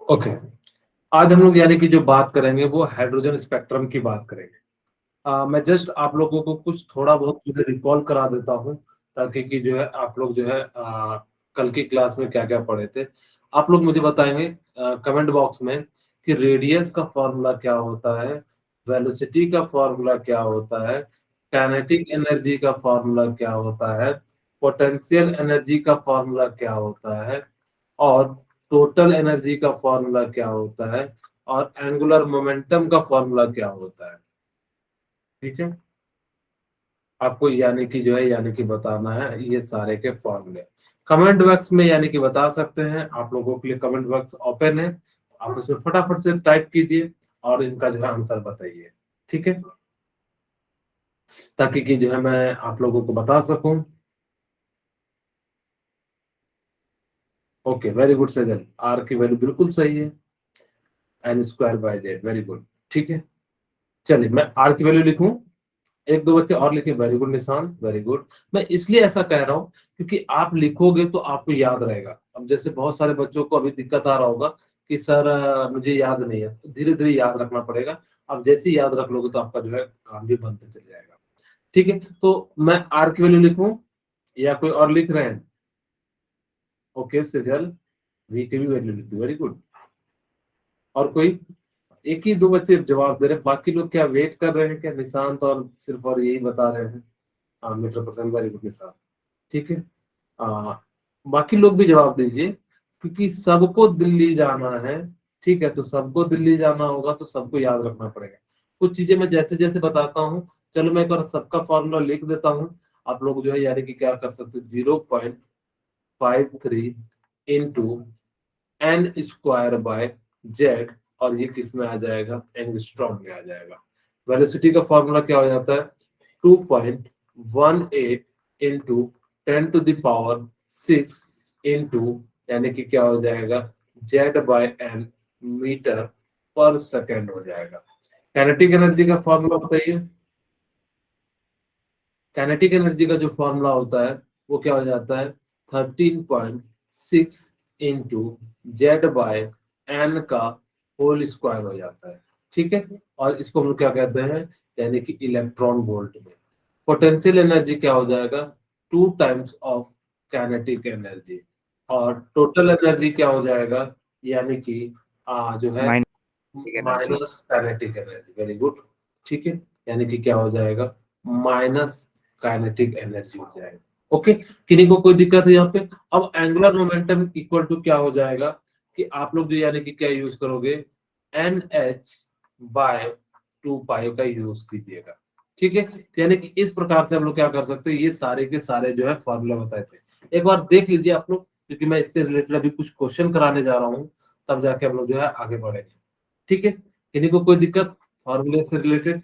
Okay, आज हम लोग यानी कि जो बात करेंगे वो हाइड्रोजन स्पेक्ट्रम की बात करेंगे। मैं जस्ट आप लोगों को कुछ थोड़ा बहुत चीजें रिकॉल करा देता हूँ, ताकि कि जो है आप लोग जो है कल की क्लास में क्या क्या पढ़े थे। आप लोग मुझे बताएंगे कमेंट बॉक्स में कि रेडियस का फॉर्मूला क्या होता है, वेलोसिटी का फॉर्मूला क्या होता है, काइनेटिक एनर्जी का फॉर्मूला क्या होता है, पोटेंशियल एनर्जी का फॉर्मूला क्या होता है, और टोटल एनर्जी का फॉर्मूला क्या होता है, और एंगुलर मोमेंटम का फॉर्मूला क्या होता है। ठीक है, आपको यानी कि जो है यानी कि बताना है ये सारे के फॉर्मूले। कमेंट बॉक्स में यानी कि बता सकते हैं, आप लोगों के लिए कमेंट बॉक्स ओपन है, आप उसमें फटाफट से टाइप कीजिए और इनका जो है आंसर बताइए। ठीक है, ताकि कि जो है मैं आप लोगों को बता सकूं। Okay, very good Sajal, R की वैल्यू बिल्कुल सही है, N square by Z, very good. ठीक है, चलिए मैं आर की वैल्यू लिखूं, एक दो बच्चे और लिखे, वेरी गुड निशान, वेरी गुड। मैं इसलिए ऐसा कह रहा हूँ क्योंकि आप लिखोगे तो आपको याद रहेगा। अब जैसे बहुत सारे बच्चों को अभी दिक्कत आ रहा होगा कि सर मुझे याद नहीं है, धीरे धीरे याद रखना पड़ेगा। अब जैसे ही याद रख लोगे तो आपका जो है काम भी बनते चल जाएगा। ठीक है, तो मैं आर की वैल्यू लिखूं या कोई और लिख रहे हैं? ओके सेजल, वी की भी वैल्यू लिख दो, वेरी गुड। और कोई? एक ही दो बच्चे जवाब दे रहे हैं, बाकी लोग क्या वेट कर रहे हैं क्या? निशांत और सिर्फ और यही बता रहे हैं। हाँ, metre percent, very good Nishant. ठीक है, आ, बाकी लोग भी जवाब दीजिए, क्योंकि सबको दिल्ली जाना है। ठीक है, तो सबको दिल्ली जाना होगा तो सबको याद रखना पड़ेगा। कुछ चीजें मैं जैसे जैसे बताता हूँ, चलो मैं एक बार सबका फॉर्मूला लिख देता हूँ। आप लोग जो है यानी कि क्या कर सकते हो, 0.53 into n square by Z, और ये किस में आ जाएगा, एंगस्ट्रॉम में आ जाएगा। वेलोसिटी का फॉर्मूला क्या हो जाता है, 2.18 इंटू 10⁻⁶ इंटू, यानी कि क्या हो जाएगा, जेड बाय एन मीटर पर सेकेंड हो जाएगा। काइनेटिक एनर्जी का फॉर्मूला बताइए। काइनेटिक एनर्जी का जो फॉर्मूला होता है वो क्या हो जाता है, 13.6 इंटू जेड बाय एन का होल स्क्वायर हो जाता है। ठीक है, और इसको हम लोग क्या कहते हैं, यानी कि इलेक्ट्रॉन वोल्ट में। पोटेंशियल एनर्जी क्या हो जाएगा, 2 टाइम्स ऑफ काइनेटिक एनर्जी। और टोटल एनर्जी क्या हो जाएगा, यानी कि जो है energy. Minus kinetic energy, very good. ठीक है, यानी कि क्या हो जाएगा, माइनस काइनेटिक एनर्जी हो जाएगा। ओके, किन्हीं को कोई दिक्कत है यहाँ पे? अब एंगुलर मोमेंटम इक्वल टू क्या हो जाएगा, कि आप लोग जो यानी कि क्या यूज करोगे, एन एच बाय 2 पाई का यूज कीजिएगा। ठीक है, तो यानी कि इस प्रकार से हम लोग क्या कर सकते हैं, ये सारे के सारे जो है फॉर्मूला बताए थे, एक बार देख लीजिए आप लोग, क्योंकि मैं इससे रिलेटेड अभी कुछ क्वेश्चन कराने जा रहा हूँ, तब जाके हम लोग जो है आगे बढ़ेंगे। ठीक है, किन्हीं को कोई दिक्कत फॉर्मूले से रिलेटेड?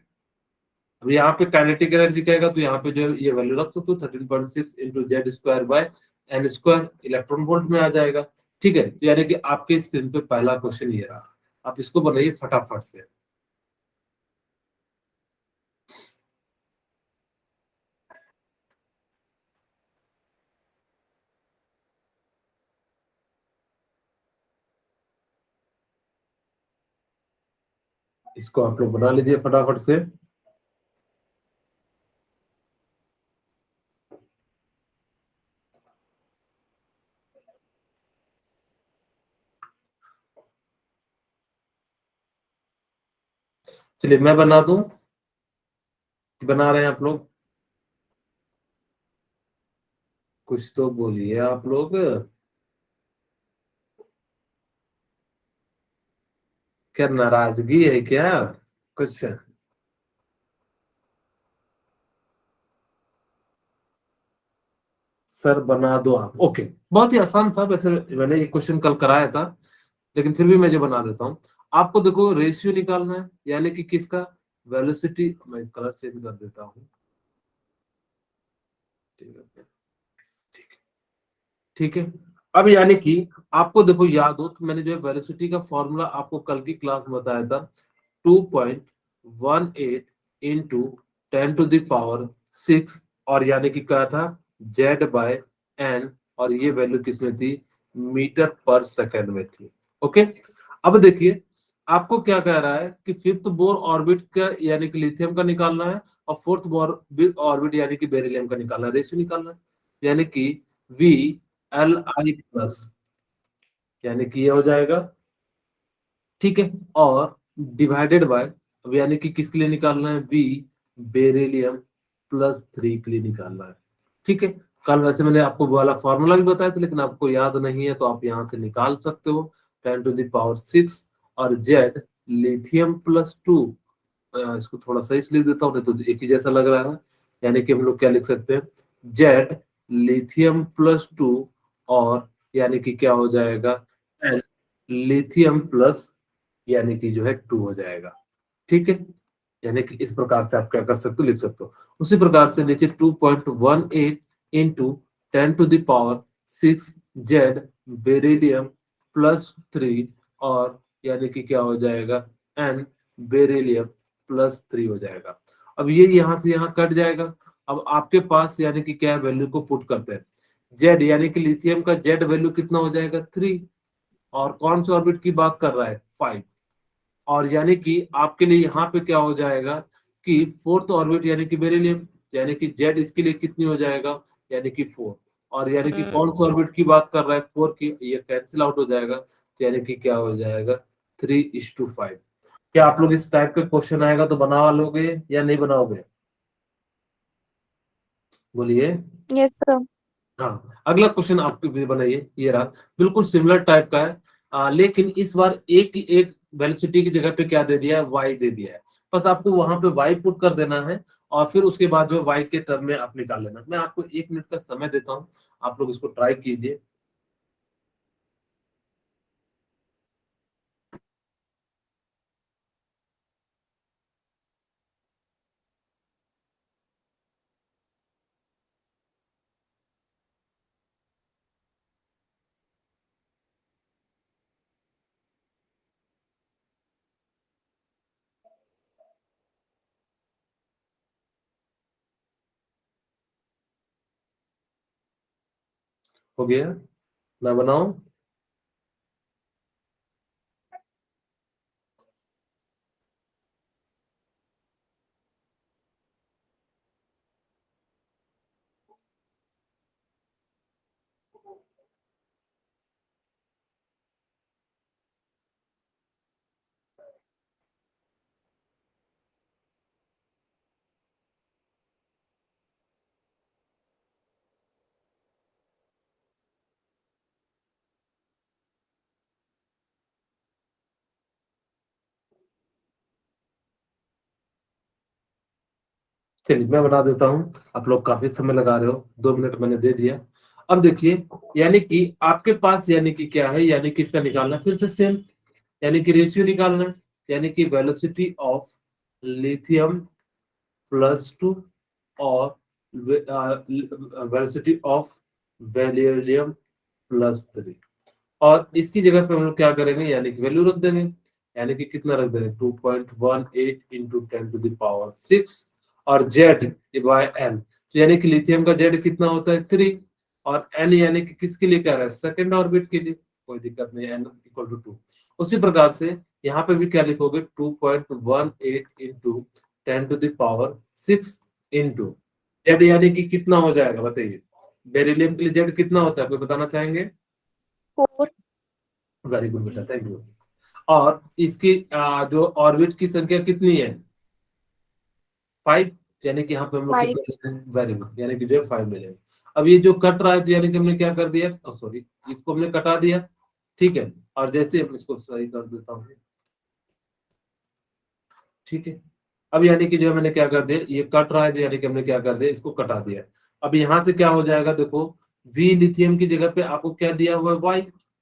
अब यहाँ पे काइनेटिक एनर्जी कहेगा तो यहाँ पे जो ये वैल्यू रख सकते हो, 13.6 into Z square by n square, electron volt में आ जाएगा। ठीक है, तो यानी कि आपके स्क्रीन पे पहला क्वेश्चन ये रहा, आप इसको बनाइए फटाफट से। इसको आप लोग बना लीजिए फटाफट से। चलिए मैं बना दूं, बना रहे हैं आप लोग? कुछ तो बोलिए आप लोग, क्या नाराजगी है क्या कुछ? सर बना दो आप, ओके। बहुत ही आसान था वैसे, मैंने ये क्वेश्चन कल कराया था, लेकिन फिर भी मैं जो बना देता हूँ। आपको देखो रेशियो निकालना है, यानी कि किसका, वेलोसिटी, मैं कलर चेंज कर देता हूँ। ठीक है, ठीक है, ठीक है। अब यानी कि आपको देखो याद हो तो मैंने जो है वेलोसिटी का फॉर्मूला आपको कल की क्लास में बताया था, 2.18 इंटू 10⁻⁶, और यानी कि क्या था, जेड बाय एन, और ये वैल्यू किसमें थी, मीटर पर सेकेंड में थी। ओके, अब देखिए आपको क्या कह रहा है कि फिफ्थ बोर ऑर्बिट का यानी कि लिथियम का निकालना है और फोर्थ बोर ऑर्बिट यानी कि बेरिलियम का निकालना है, रेशियो निकालना है, यानी कि VLi+ यानी कि ये हो जाएगा, ठीक है। और डिवाइडेड बाय, अब यानी कि किसके लिए निकालना है, V बेरिलियम+3 के लिए निकालना है, ठीक है। कल वैसे मैंने आपको वो वाला फॉर्मूला भी बताया था लेकिन आपको याद नहीं है तो आप यहाँ से निकाल सकते हो, 10⁶ और Z लिथियम+2, इसको थोड़ा सा इसलिए देता हूँ नहीं तो एक ही जैसा लग रहा है, यानी कि हम लोग क्या लिख सकते हैं, Z लिथियम+2 और यानी कि क्या हो जाएगा, N लिथियम प्लस यानी कि जो है 2 हो जाएगा, ठीक है। यानी कि इस प्रकार से आप क्या कर सकते हो, लिख सकते हो। उसी प्रकार से नीचे 2.18 इंटू 10⁶ Z बेरिलियम+3 और यानी कि क्या हो जाएगा, N बेरिलियम+3 हो जाएगा। अब ये यहाँ से यहाँ कट जाएगा। अब आपके पास यानी कि क्या वैल्यू को पुट करते हैं, Z यानी कि लिथियम का Z वैल्यू कितना हो जाएगा, 3, और कौन से ऑर्बिट की बात कर रहा है, 5, और यानी कि आपके लिए यहाँ पे क्या हो जाएगा कि फोर्थ ऑर्बिट यानी कि बेरिलियम, यानी कि Z इसके लिए कितनी हो जाएगा, यानी कि 4, और यानी कि कौन सा ऑर्बिट की बात कर रहा है, 4 की, ये कैंसिल आउट हो जाएगा, तो यानी कि क्या हो जाएगा, 3:5। क्या आप लोग इस टाइप का क्वेश्चन आएगा तो बना लोगे या नहीं बनाओगे, बोलिए। Yes sir. हाँ, अगला क्वेश्चन आपके भी बनाइए, ये रहा, बिल्कुल सिमिलर टाइप का है, लेकिन इस बार एक एक वेलोसिटी की जगह पे क्या दे दिया है, y दे दिया है। बस आपको वहां पे y पुट कर देना है और फिर उसके बाद जो y के टर्म में आप निकाल लेना। मैं आपको 1 मिनट का समय देता हूँ, आप लोग इसको ट्राई कीजिए। हो गया, मैं बनाऊं, चलिए मैं बना देता हूँ। आप लोग काफी समय लगा रहे हो, 2 मिनट मैंने दे दिया। अब देखिए, यानी कि आपके पास यानी कि क्या है, यानी कि इसका निकालना है, फिर से सेम, यानी कि रेशियो निकालना है, यानी कि वेलोसिटी ऑफ लिथियम+2 और वेलोसिटी ऑफ बेरिलियम+3, और इसकी जगह पे हम लोग क्या करेंगे, यानी कि वैल्यू रख देंगे, यानी कि कितना रख देंगे, 2.18 इंटू 10⁶ और Z बाय N, तो यानी कि लिथियम का Z कितना होता है, 3, और N यानी कि किसके लिए कह रहा है, सेकंड ऑर्बिट के लिए, कोई दिक्कत नहीं, N = 2। उसी प्रकार से यहाँ पे भी क्या लिखोगे, 2.18 इंटू 10⁶ इंटू Z यानी कि कितना हो जाएगा, बताइए, बेरिलियम के लिए Z कितना होता है, आपको बताना चाहेंगे। 4। वेरी गुड बेटा, थैंक यू। और इसकी जो ऑर्बिट की संख्या कितनी है, 5, यानी कि यहाँ पे हम लोग 5। कितना ले रहे हैं, वेरी गुड, यानी कि जो है 5 ले लेंगे। अब ये जो कट रहा है तो यानी कि हमने क्या कर दिया, सॉरी, इसको हमने कटा दिया, ठीक है, और जैसे हम इसको सही कर देता हूँ, ठीक है। अब यानी कि जो है मैंने क्या कर दिया, ये कट रहा है, यानी कि हमने क्या कर दिया, इसको कटा दिया। अब यहाँ से क्या हो जाएगा, देखो, V लिथियम की जगह पे आपको क्या दिया हुआ है, Y,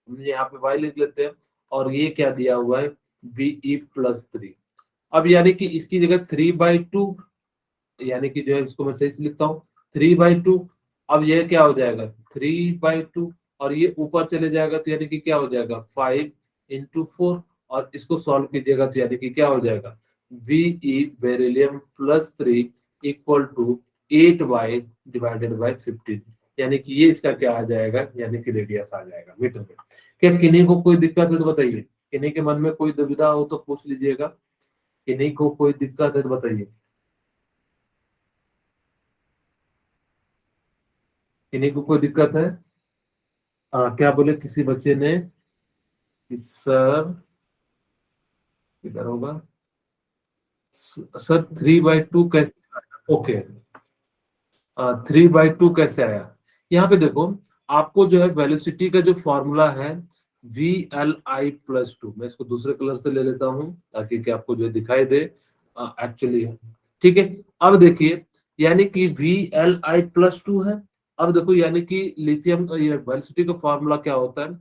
हम यहाँ पे Y लिख लेते हैं, और ये क्या दिया हुआ है, Be+3। अब यानी कि इसकी जगह 3/2, यानी कि जो है इसको मैं सही से लिखता हूँ, 3/2। अब ये क्या हो जाएगा, 3/2, और ये ऊपर चले जाएगा तो यानी कि क्या हो जाएगा, 5 × 4, और इसको सॉल्व कीजिएगा तो यानी कि क्या हो जाएगा, Be बेरिलियम+3 = 8y डिवाइडेड बाय 15, यानी कि ये इसका क्या आ जाएगा, यानी कि रेडियस आ जाएगा मीटर में। क्या किन्हीं को कोई दिक्कत है तो बताइए। किन्हीं के मन में कोई दुविधा हो तो पूछ लीजिएगा, किन्हीं को कोई दिक्कत है तो बताइए, किन्हीं को कोई दिक्कत है? क्या बोले किसी बच्चे ने कि सर, किधर होगा सर, 3/2 कैसे आया? ओके, 3/2 कैसे आया? यहाँ पे देखो, आपको जो है वेलोसिटी का जो फॉर्मूला है VLI+2, मैं इसको दूसरे कलर से ले लेता हूँ ताकि कि आपको जो है दिखाई दे एक्चुअली। ठीक है, अब देखिए, यानी कि VLI+2 है। अब देखो, यानी कि लिथियम ये वेलोसिटी का फॉर्मूला क्या होता है,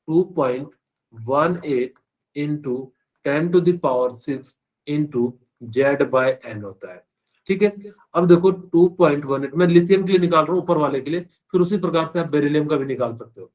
2.18 इंटू 10⁶ इंटू Z/N होता है। ठीक है, अब देखो 2.18 मैं लिथियम के लिए निकाल रहा हूँ, ऊपर वाले के लिए, फिर उसी प्रकार से आप बेरिलियम का भी निकाल सकते हो।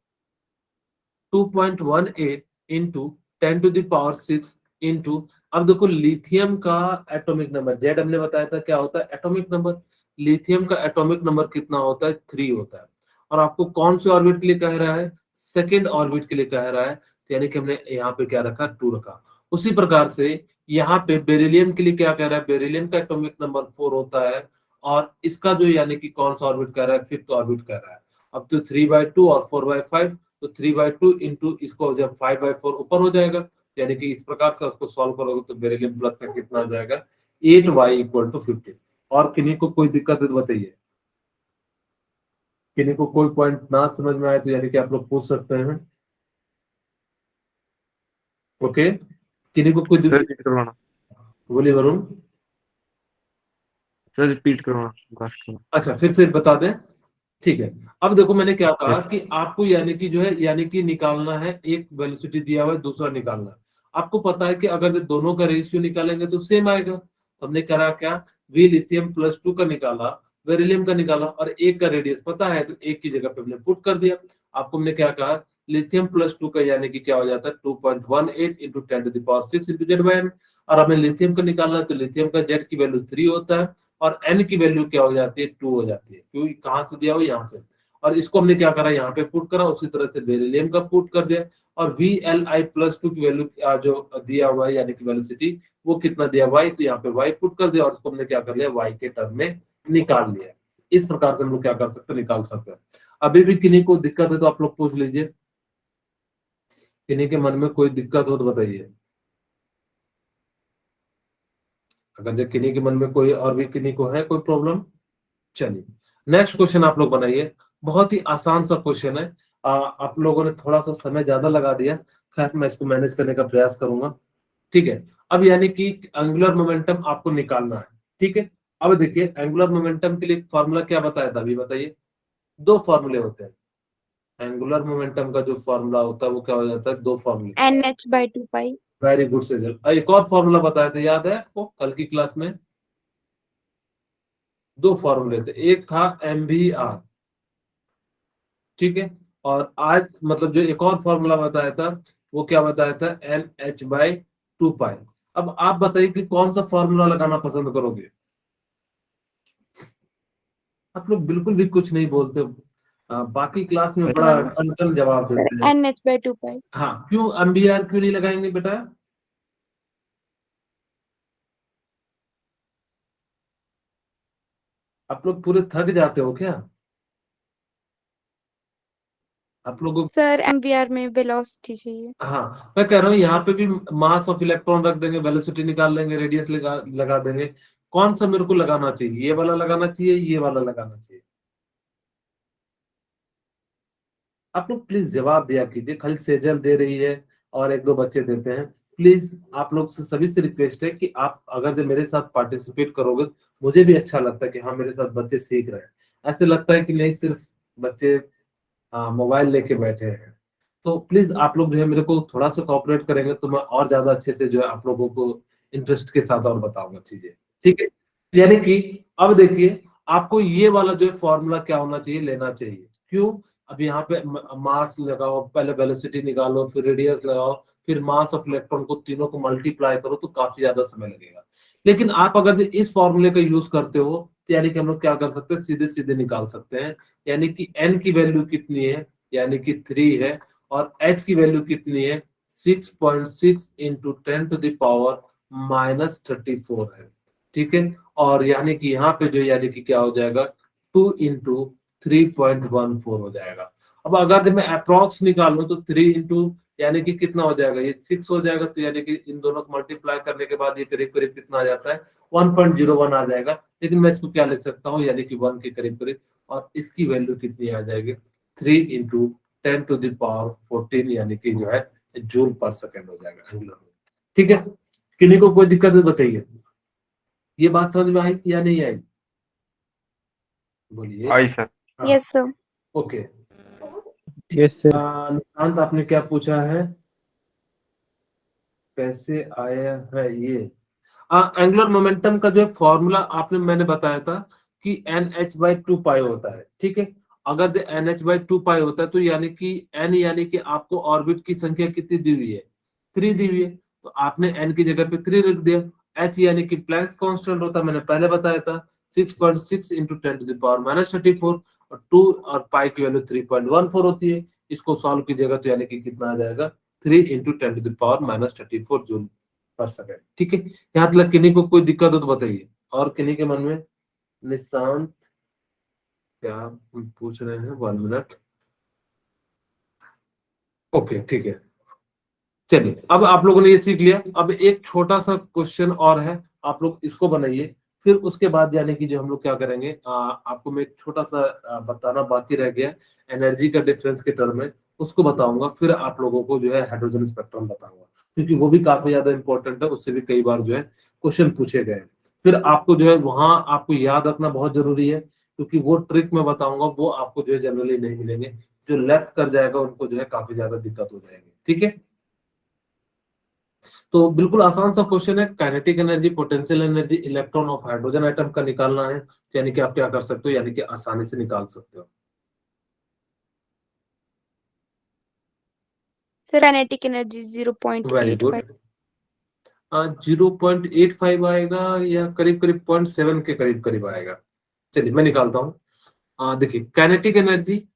2.18 इंटू 10⁶ इंटू, अब देखो लिथियम का एटॉमिक नंबर, जेड हमने बताया था क्या होता है, एटॉमिक नंबर। लिथियम का एटॉमिक नंबर कितना होता है, 3 होता है। और आपको कौन से ऑर्बिट के लिए कह रहा है, सेकेंड ऑर्बिट के लिए कह रहा है, तो यानी कि हमने यहाँ पे क्या रखा, 2 रखा। उसी प्रकार से यहाँ पे बेरिलियम के लिए क्या कह रहा है, बेरिलियम का एटॉमिक नंबर 4 होता है, और इसका जो यानी कि कौन सा ऑर्बिट कह रहा है, 5th ऑर्बिट कह रहा है। अब तो 3/2 और 4/5, तो 3/2 इंटू इसको जब 5/4 ऊपर हो जाएगा, यानी कि इस प्रकार से उसको सॉल्व करोगे तो बेरिलियम प्लस का कितना आ जाएगा, 8y = 15। और किन्हीं को कोई दिक्कत है तो बताइए, किन्हीं को कोई पॉइंट ना समझ में आए तो यानी कि आप लोग पूछ सकते हैं। ओके, किन्हीं को कोई सर रिपीट करवाना, बोलिए वरुण। सर रिपीट करवाना लास्ट में। अच्छा, फिर से बता दें, ठीक है। अब देखो मैंने क्या कहा यस कि आपको यानी कि जो है, यानी कि निकालना है, एक वेलोसिटी दिया हुआ है, दूसरा निकालना है। आपको पता है कि अगर जो दोनों का रेशियो निकालेंगे तो सेम आएगा, तो हमने करा क्या, वी लिथियम+2 का निकाला, बेरिलियम का निकाला, और एक का रेडियस पता है तो एक की जगह पे हमने पुट कर दिया। आपको हमने क्या कहा, लिथियम+2 का यानी कि क्या हो जाता है, 2.18 इंटू 10⁶ इंटू Z/N। और हमें लिथियम का निकालना है, तो लिथियम का Z की वैल्यू 3 होता है, और N की वैल्यू क्या हो जाती है, 2 हो जाती है, क्योंकि कहाँ से दिया हुआ, यहाँ से। और इसको हमने क्या करा, यहाँ पे पुट करा, उसी तरह से बेरिलियम का पुट कर दिया। और VLI+2 की वैल्यू जो दिया हुआ है यानी कि वेलोसिटी, वो कितना दिया हुआ है, तो यहाँ पे y पुट कर दिया, और इसको हमने क्या कर लिया, y के टर्म में निकाल लिया। इस प्रकार से हम लोग क्या कर सकते हैं, निकाल सकते हैं। अभी भी किन्हीं को दिक्कत है तो आप लोग पूछ लीजिए, किन्हीं के मन में कोई दिक्कत हो तो बताइए। अगर जो किन्हीं के मन में कोई और भी किन्हीं को है कोई प्रॉब्लम, चलिए नेक्स्ट क्वेश्चन आप लोग बनाइए। बहुत ही आसान सा क्वेश्चन है, आप लोगों ने थोड़ा सा समय ज्यादा लगा दिया, खैर मैं इसको मैनेज करने का प्रयास करूंगा। ठीक है, अब यानी कि एंगुलर मोमेंटम आपको निकालना है। ठीक है, अब देखिए एंगुलर मोमेंटम के लिए फॉर्मूला क्या बताया था, अभी बताइए। 2 फॉर्मूले होते हैं, एंगुलर मोमेंटम का जो फॉर्मूला होता है वो क्या हो जाता है, 2 फॉर्मूले। NH/2 वेरी गुड सेजल, एक और फॉर्मूला बताया था, याद है आपको कल की क्लास में? 2 फॉर्मूले थे, एक था MVR, ठीक है, और आज मतलब जो एक और फॉर्मूला बताया था वो क्या बताया था, NH/2 अब आप बताइए कि कौन सा फॉर्मूला लगाना पसंद करोगे? आप लोग बिल्कुल भी कुछ नहीं बोलते, बाकी क्लास में बड़ा टन जवाब सर देते हैं। NH/2 हाँ, क्यों MVR क्यों नहीं लगाएंगे बेटा? आप लोग पूरे थक जाते हो क्या? आप लोगों को, सर MVR में वेलोसिटी चाहिए। हाँ मैं कह रहा हूँ यहाँ पे भी मास ऑफ इलेक्ट्रॉन रख देंगे, वेलोसिटी निकाल लेंगे, रेडियस लगा देंगे। कौन सा मेरे को लगाना चाहिए, ये वाला लगाना चाहिए, ये वाला लगाना चाहिए? आप लोग प्लीज जवाब दिया कीजिए, खाली सेजल दे रही है और 1-2 बच्चे देते हैं। प्लीज आप लोग से सभी से रिक्वेस्ट है कि आप अगर जब मेरे साथ पार्टिसिपेट करोगे, मुझे भी अच्छा लगता है कि हाँ मेरे साथ बच्चे सीख रहे हैं। ऐसे लगता है कि नहीं सिर्फ बच्चे मोबाइल लेके बैठे हैं। तो प्लीज आप लोग जो है मेरे को थोड़ा सा कोऑपरेट करेंगे तो मैं और ज्यादा अच्छे से जो है आप लोगों को इंटरेस्ट के साथ और बताऊंगा चीजें। ठीक है, यानी कि अब देखिए, आपको ये वाला जो है फॉर्मूला क्या होना चाहिए, लेना चाहिए। क्यों? अब यहाँ पे मास लगाओ, पहले वेलोसिटी निकालो, फिर रेडियस लगाओ, फिर मास ऑफ इलेक्ट्रॉन को, तीनों को मल्टीप्लाई करो तो काफी ज्यादा समय लगेगा। लेकिन आप अगर जो इस फॉर्मूले का यूज करते हो तो यानी कि हम लोग क्या कर सकते हैं, सीधे सीधे निकाल सकते हैं। यानी कि n की वैल्यू कितनी है, यानी कि 3 है, और h की वैल्यू कितनी है, 6.6 इंटू 10⁻⁻34 है, ठीक है। और यानी कि यहाँ पे जो यानी कि क्या हो जाएगा 2 इंटू 3.14 हो जाएगा। अब अगर जब मैं अप्रोक्स निकालूं तो 3 इंटू यानी कि कितना हो जाएगा, ये 6 हो जाएगा, तो यानी कि इन दोनों को मल्टीप्लाई करने के बाद ये करीब करीब कितना आ जाता है 1.01 आ जाएगा। लेकिन मैं इसको क्या लिख सकता हूँ, यानी कि 1 के करीब करीब, और इसकी वैल्यू कितनी आ जाएगी 3 इंटू 10⁻14 यानी कि जो है जूल पर सेकेंड हो जाएगा एंगुलर में, ठीक है। किन्हीं को कोई दिक्कत है बताइए, ये बात समझ में आई या नहीं आई, बोलिए। आई सर। हाँ, yes sir. Okay. Yes sir. Nishant आपने क्या पूछा है, कैसे आया है ये एंगुलर मोमेंटम का जो है फॉर्मूला आपने मैंने बताया था कि NH/2 होता है, ठीक है। अगर जो NH/2 होता है तो यानी कि n यानी कि आपको ऑर्बिट की संख्या कितनी दी हुई है 3 दी हुई है, तो आपने n की जगह पे 3 लिख दिया। h यानी कि प्लैंक्स कांस्टेंट होता है, मैंने पहले बताया था 6.6 इंटू 10⁻⁻34, और 2 और पाई की वैल्यू 3.14 होती है। इसको सॉल्व कीजिएगा तो यानी कि कितना आ जाएगा 3 इंटू 10⁻⁻34 जूल पर सेकेंड, ठीक है। यहाँ तक किन्हीं को कोई दिक्कत हो तो बताइए, और किन्हीं के मन में। निशांत क्या पूछ रहे हैं, 1 मिनट, ओके ठीक है। चलिए, अब आप लोगों ने ये सीख लिया। अब एक छोटा सा क्वेश्चन और है, आप लोग इसको बनाइए, फिर उसके बाद यानी कि जो हम लोग क्या करेंगे, आपको मैं एक छोटा सा बताना बाकी रह गया एनर्जी का डिफरेंस के टर्म में, उसको बताऊंगा। फिर आप लोगों को जो है हाइड्रोजन स्पेक्ट्रम बताऊंगा, क्योंकि वो भी काफी ज्यादा इंपॉर्टेंट है, उससे भी कई बार जो है क्वेश्चन पूछे गए। फिर आपको जो है वहां आपको याद रखना बहुत जरूरी है, क्योंकि वो ट्रिक मैं बताऊंगा वो आपको जो है जनरली नहीं मिलेंगे। जो लेफ्ट कर जाएगा उनको जो है काफी ज्यादा दिक्कत हो जाएगी, ठीक है। तो बिल्कुल आसान सा क्वेश्चन है, kinetic energy, potential energy, electron of hydrogen atom का निकालना है। यानी कि आप क्या कर सकते हो, यानी कि आसानी से निकाल सकते हो। Sir kinetic energy very good. 0.85। 0.85 आएगा या करीब करीब 0.7 के करीब करीब आएगा। चलिए मैं निकालता हूँ। देखिए काइनेटिक एनर्जी,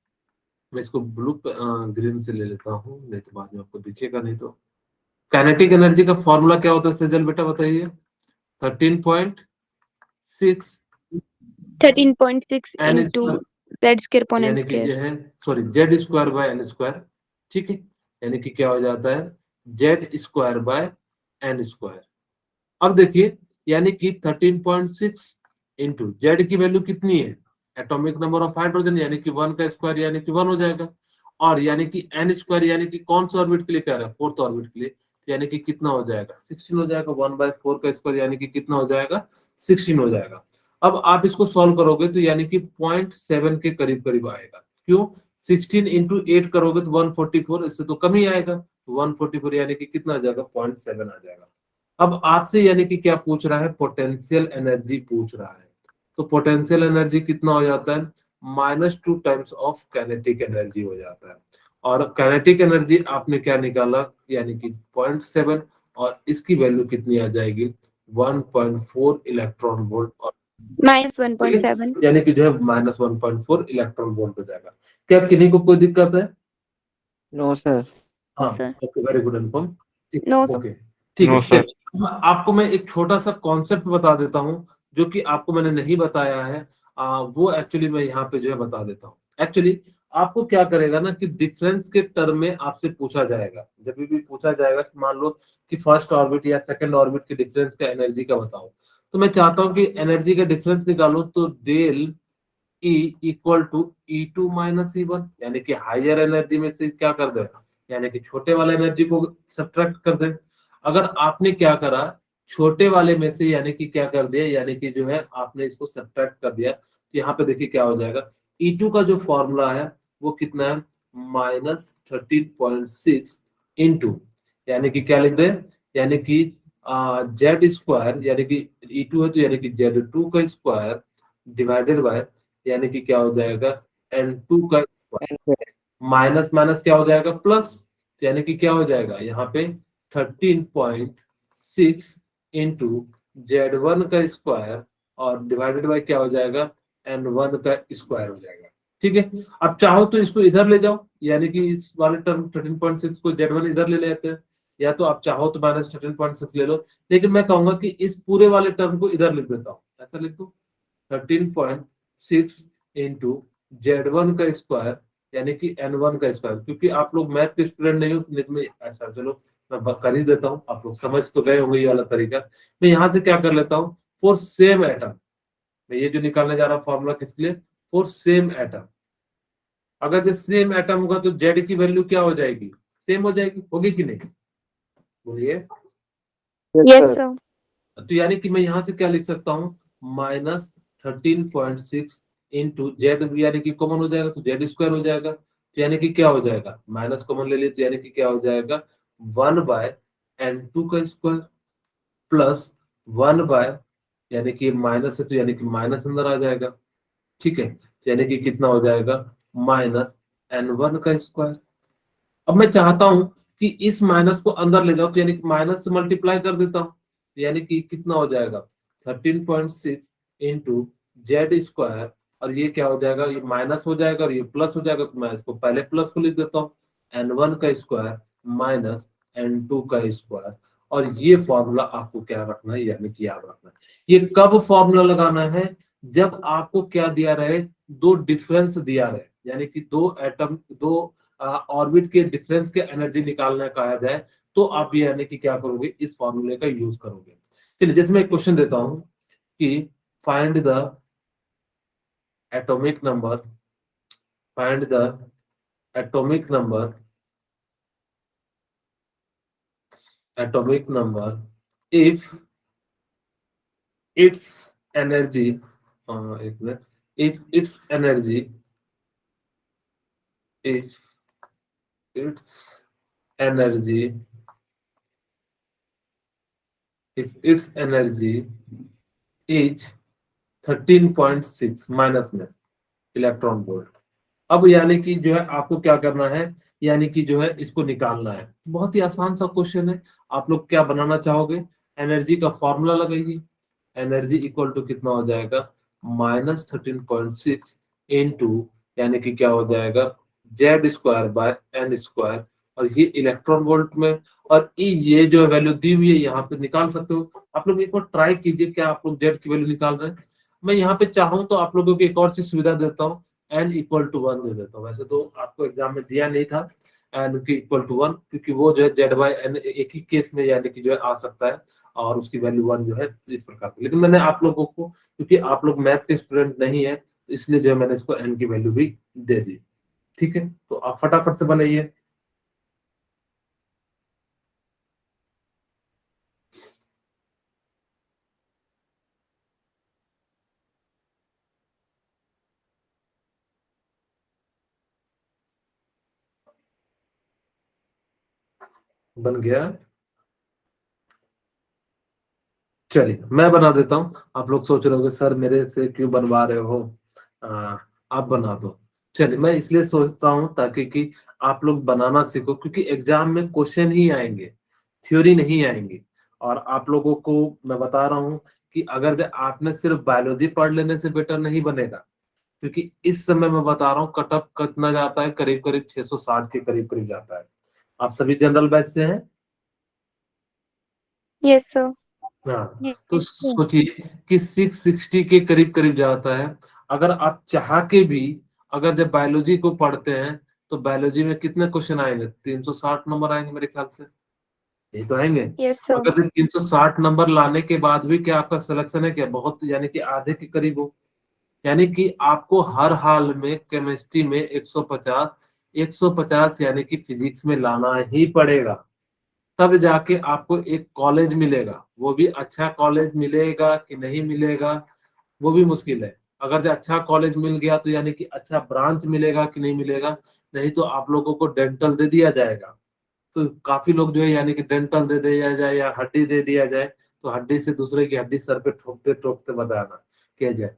मैं इसको ब्लू ग्रीन से ले लेता हूँ, नहीं तो बाद में आपको दिखेगा नहीं। तो काइनेटिक एनर्जी का फॉर्मूला क्या होता है सेजल बेटा बताइए। 13.6 13.6 n into z square upon n यानी कि जो स्क्वायर। है sorry Z square by n square, ठीक है। यानी कि क्या हो जाता है Z square by n square. अब देखिए यानी कि 13.6 इंटू जेड की वैल्यू कितनी है, एटॉमिक नंबर ऑफ हाइड्रोजन, यानी कि 1 का स्क्वायर यानी कि 1 हो जाएगा, और यानी कि एन स्क्वायर यानी कि कौन सा ऑर्बिट के लिए कह रहा है, फोर्थ ऑर्बिट के लिए, तो यानी कि कितना हो जाएगा 16 हो जाएगा। 1/4 का स्क्वायर यानी कि कितना हो जाएगा 16 हो जाएगा। अब आप इसको सॉल्व करोगे तो यानी कि 0.7 के करीब करीब आएगा। क्यों, 16 इंटू 8 करोगे तो 144, इससे तो कम ही आएगा। 144 यानी कि कितना आ जाएगा 0.7 आ जाएगा। अब आपसे यानी कि क्या पूछ रहा है, पोटेंशियल एनर्जी पूछ रहा है। तो पोटेंशियल एनर्जी कितना हो जाता है -2 टाइम्स ऑफ काइनेटिक एनर्जी हो जाता है। और काइनेटिक एनर्जी आपने क्या निकाला, यानी कि 0.7, और इसकी वैल्यू कितनी आ जाएगी 1.4 इलेक्ट्रॉन वोल्ट, और -1.7। यानी कि जो है -1.4 इलेक्ट्रॉन वोल्ट हो जाएगा। क्या किन्हीं को कोई दिक्कत है? No sir. हाँ sir okay, very good Anupam. No okay ठीक है। No sir. चलिए आपको मैं एक छोटा सा कॉन्सेप्ट बता देता हूँ जो कि आपको मैंने नहीं बताया है। वो एक्चुअली मैं यहाँ पे जो है बता देता हूँ। एक्चुअली आपको क्या करेगा ना कि डिफरेंस के टर्म में आपसे पूछा जाएगा, जब भी पूछा जाएगा कि मान लो कि फर्स्ट ऑर्बिट या सेकंड ऑर्बिट के डिफरेंस का एनर्जी का बताओ, तो मैं चाहता हूँ कि एनर्जी का डिफरेंस निकालो, तो del E equal to E2 minus E1, यानी कि हायर एनर्जी में से क्या कर दे, यानी कि छोटे वाले एनर्जी को सब्ट्रैक्ट कर दे। अगर आपने क्या करा, छोटे वाले में से यानी कि क्या कर दिया, यानी कि जो है आपने इसको सब्ट्रैक्ट कर दिया, तो यहाँ पे देखिए क्या हो जाएगा। E2 का जो फॉर्मूला है वो कितना है -13.6 इंटू, यानी कि क्या लिख दे, यानी कि जेड स्क्वायर, यानी कि E2 है तो यानी कि Z2 का स्क्वायर डिवाइडेड बाय, यानी कि क्या हो जाएगा N2 का माइनस माइनस क्या हो जाएगा प्लस, यानी कि क्या हो जाएगा यहाँ पे 13.6 इंटू Z1 का स्क्वायर, और डिवाइडेड बाय क्या हो जाएगा N1 का स्क्वायर हो जाएगा। ठीक है, अब चाहो तो इसको इधर ले जाओ, यानी कि इस वाले टर्म 13.6 को Z1 इधर ले लेते हैं, या तो आप चाहो तो -13.6 ले लो, लेकिन मैं कहूंगा कि इस पूरे वाले टर्म को इधर लिख देता हूँ, ऐसा लिख दो 13.6 इंटू Z1 का स्क्वायर यानी कि N1 का स्क्वायर, क्योंकि आप लोग मैथ के स्टूडेंट नहीं हो तो में ऐसा, चलो मैं कर ही देता हूँ, आप लोग समझ तो गए होंगे ये वाला तरीका। मैं यहाँ से क्या कर लेता हूँ, फॉर सेम एटम, मैं ये जो निकालने जा रहा हूँ फॉर्मूला किसके लिए, फॉर सेम एटम। अगर जो सेम एटम होगा तो जेड की वैल्यू क्या हो जाएगी, सेम हो जाएगी, होगी कि नहीं, बोलिए। Yes, sir. तो यानी कि मैं यहाँ से क्या लिख सकता हूँ, -13.6 इंटू जेड, यानी कि कॉमन हो जाएगा तो जेड स्क्वायर हो जाएगा, तो यानी कि क्या हो जाएगा, माइनस कॉमन ले लिए तो यानी कि क्या हो जाएगा 1/N2 का स्क्वायर प्लस 1 यानी कि माइनस है तो यानी कि माइनस अंदर आ जाएगा, ठीक है, तो यानी कि कितना हो जाएगा -N1 का स्क्वायर। अब मैं चाहता हूं कि इस माइनस को अंदर ले जाओ तो यानी कि माइनस से मल्टीप्लाई कर देता हूं, यानी कि कितना हो जाएगा 13.6 इंटू जेड स्क्वायर, और ये क्या हो जाएगा, ये माइनस हो जाएगा और ये प्लस हो जाएगा, तो मैं इसको पहले प्लस को लिख देता हूँ N1 का स्क्वायर माइनस N2 का स्क्वायर। और ये फॉर्मूला आपको क्या रखना है, यानी कि याद रखना है। ये कब फॉर्मूला लगाना है, जब आपको क्या दिया रहे, दो डिफरेंस दिया रहे, यानी कि दो एटम, दो ऑर्बिट के डिफरेंस के एनर्जी निकालना कहा जाए, तो आप ये यानी कि क्या करोगे, इस फॉर्मूले का यूज करोगे। चलिए जैसे मैं एक क्वेश्चन देता हूं कि find the atomic number, find the atomic number, atomic number if its energy, एक minute, if its energy, if its energy, if its energy is 13.6 minus में इलेक्ट्रॉन वोल्ट। अब यानी कि जो है आपको क्या करना है, यानी कि जो है इसको निकालना है। बहुत ही आसान सा क्वेश्चन है। आप लोग क्या बनाना चाहोगे, एनर्जी का फॉर्मूला लगाइए, एनर्जी इक्वल टू कितना हो जाएगा -13.6 इंटू यानी कि क्या हो जाएगा Z square by n square, और ये इलेक्ट्रॉन वोल्ट में, और ये जो वैल्यू दी हुई है यहाँ पे निकाल सकते हो। आप लोग एक बार ट्राई कीजिए, क्या आप लोग जेड की वैल्यू निकाल रहे हैं। मैं यहाँ पे चाहूँ तो आप लोगों को एक और चीज सुविधा देता हूँ, n इक्वल टू 1 दे देता हूँ। वैसे तो आपको एग्जाम में दिया नहीं था n की इक्वल टू 1, क्योंकि वो जो है जेड बाई एन एक ही केस में यानी कि जो है आ सकता है, और उसकी वैल्यू 1 जो है इस प्रकार से। लेकिन मैंने आप लोगों को, क्योंकि आप लोग मैथ के स्टूडेंट नहीं है, इसलिए जो है मैंने इसको n की वैल्यू भी दे दी। ठीक है, तो आप फटाफट से बनाइए। बन गया, चलिए मैं बना देता हूँ। आप लोग सोच रहे होंगे सर मेरे से क्यों बनवा रहे हो, आप बना दो। चलिए मैं इसलिए सोचता हूँ ताकि कि आप लोग बनाना सीखो, क्योंकि एग्जाम में क्वेश्चन ही आएंगे, थ्योरी नहीं आएंगी। और आप लोगों को मैं बता रहा हूँ कि अगर जो आपने सिर्फ बायोलॉजी पढ़ लेने से बेटर नहीं बनेगा, क्योंकि इस समय मैं बता रहा हूँ कटअप कितना जाता है, करीब करीब 660 के करीब करीब जाता है। आप सभी जनरल बैच से हैं? Yes, sir. हाँ, तो Yes, sir. सोचिए कि 660 के करीब करीब जाता है। अगर आप चाह के भी, अगर जब बायोलॉजी को पढ़ते हैं तो बायोलॉजी में कितने क्वेश्चन आएंगे, 360 नंबर आएंगे मेरे ख्याल से, ये तो आएंगे। Yes, sir. अगर जब 360 नंबर लाने के बाद भी क्या आपका सिलेक्शन है क्या, बहुत यानी कि आधे के करीब हो, यानी कि आपको हर हाल में केमिस्ट्री में 150 यानी कि फिजिक्स में लाना ही पड़ेगा, तब जाके आपको एक कॉलेज मिलेगा। वो भी अच्छा कॉलेज मिलेगा कि नहीं मिलेगा वो भी मुश्किल है। अगर जो अच्छा कॉलेज मिल गया तो यानी कि अच्छा ब्रांच मिलेगा कि नहीं मिलेगा, नहीं तो आप लोगों को डेंटल दे दिया जाएगा। तो काफी लोग जो है यानी कि डेंटल दे दिया जाए या हड्डी दे दिया जाए, तो हड्डी से दूसरे की हड्डी सर पे ठोकते ठोकते बताना किया जाए।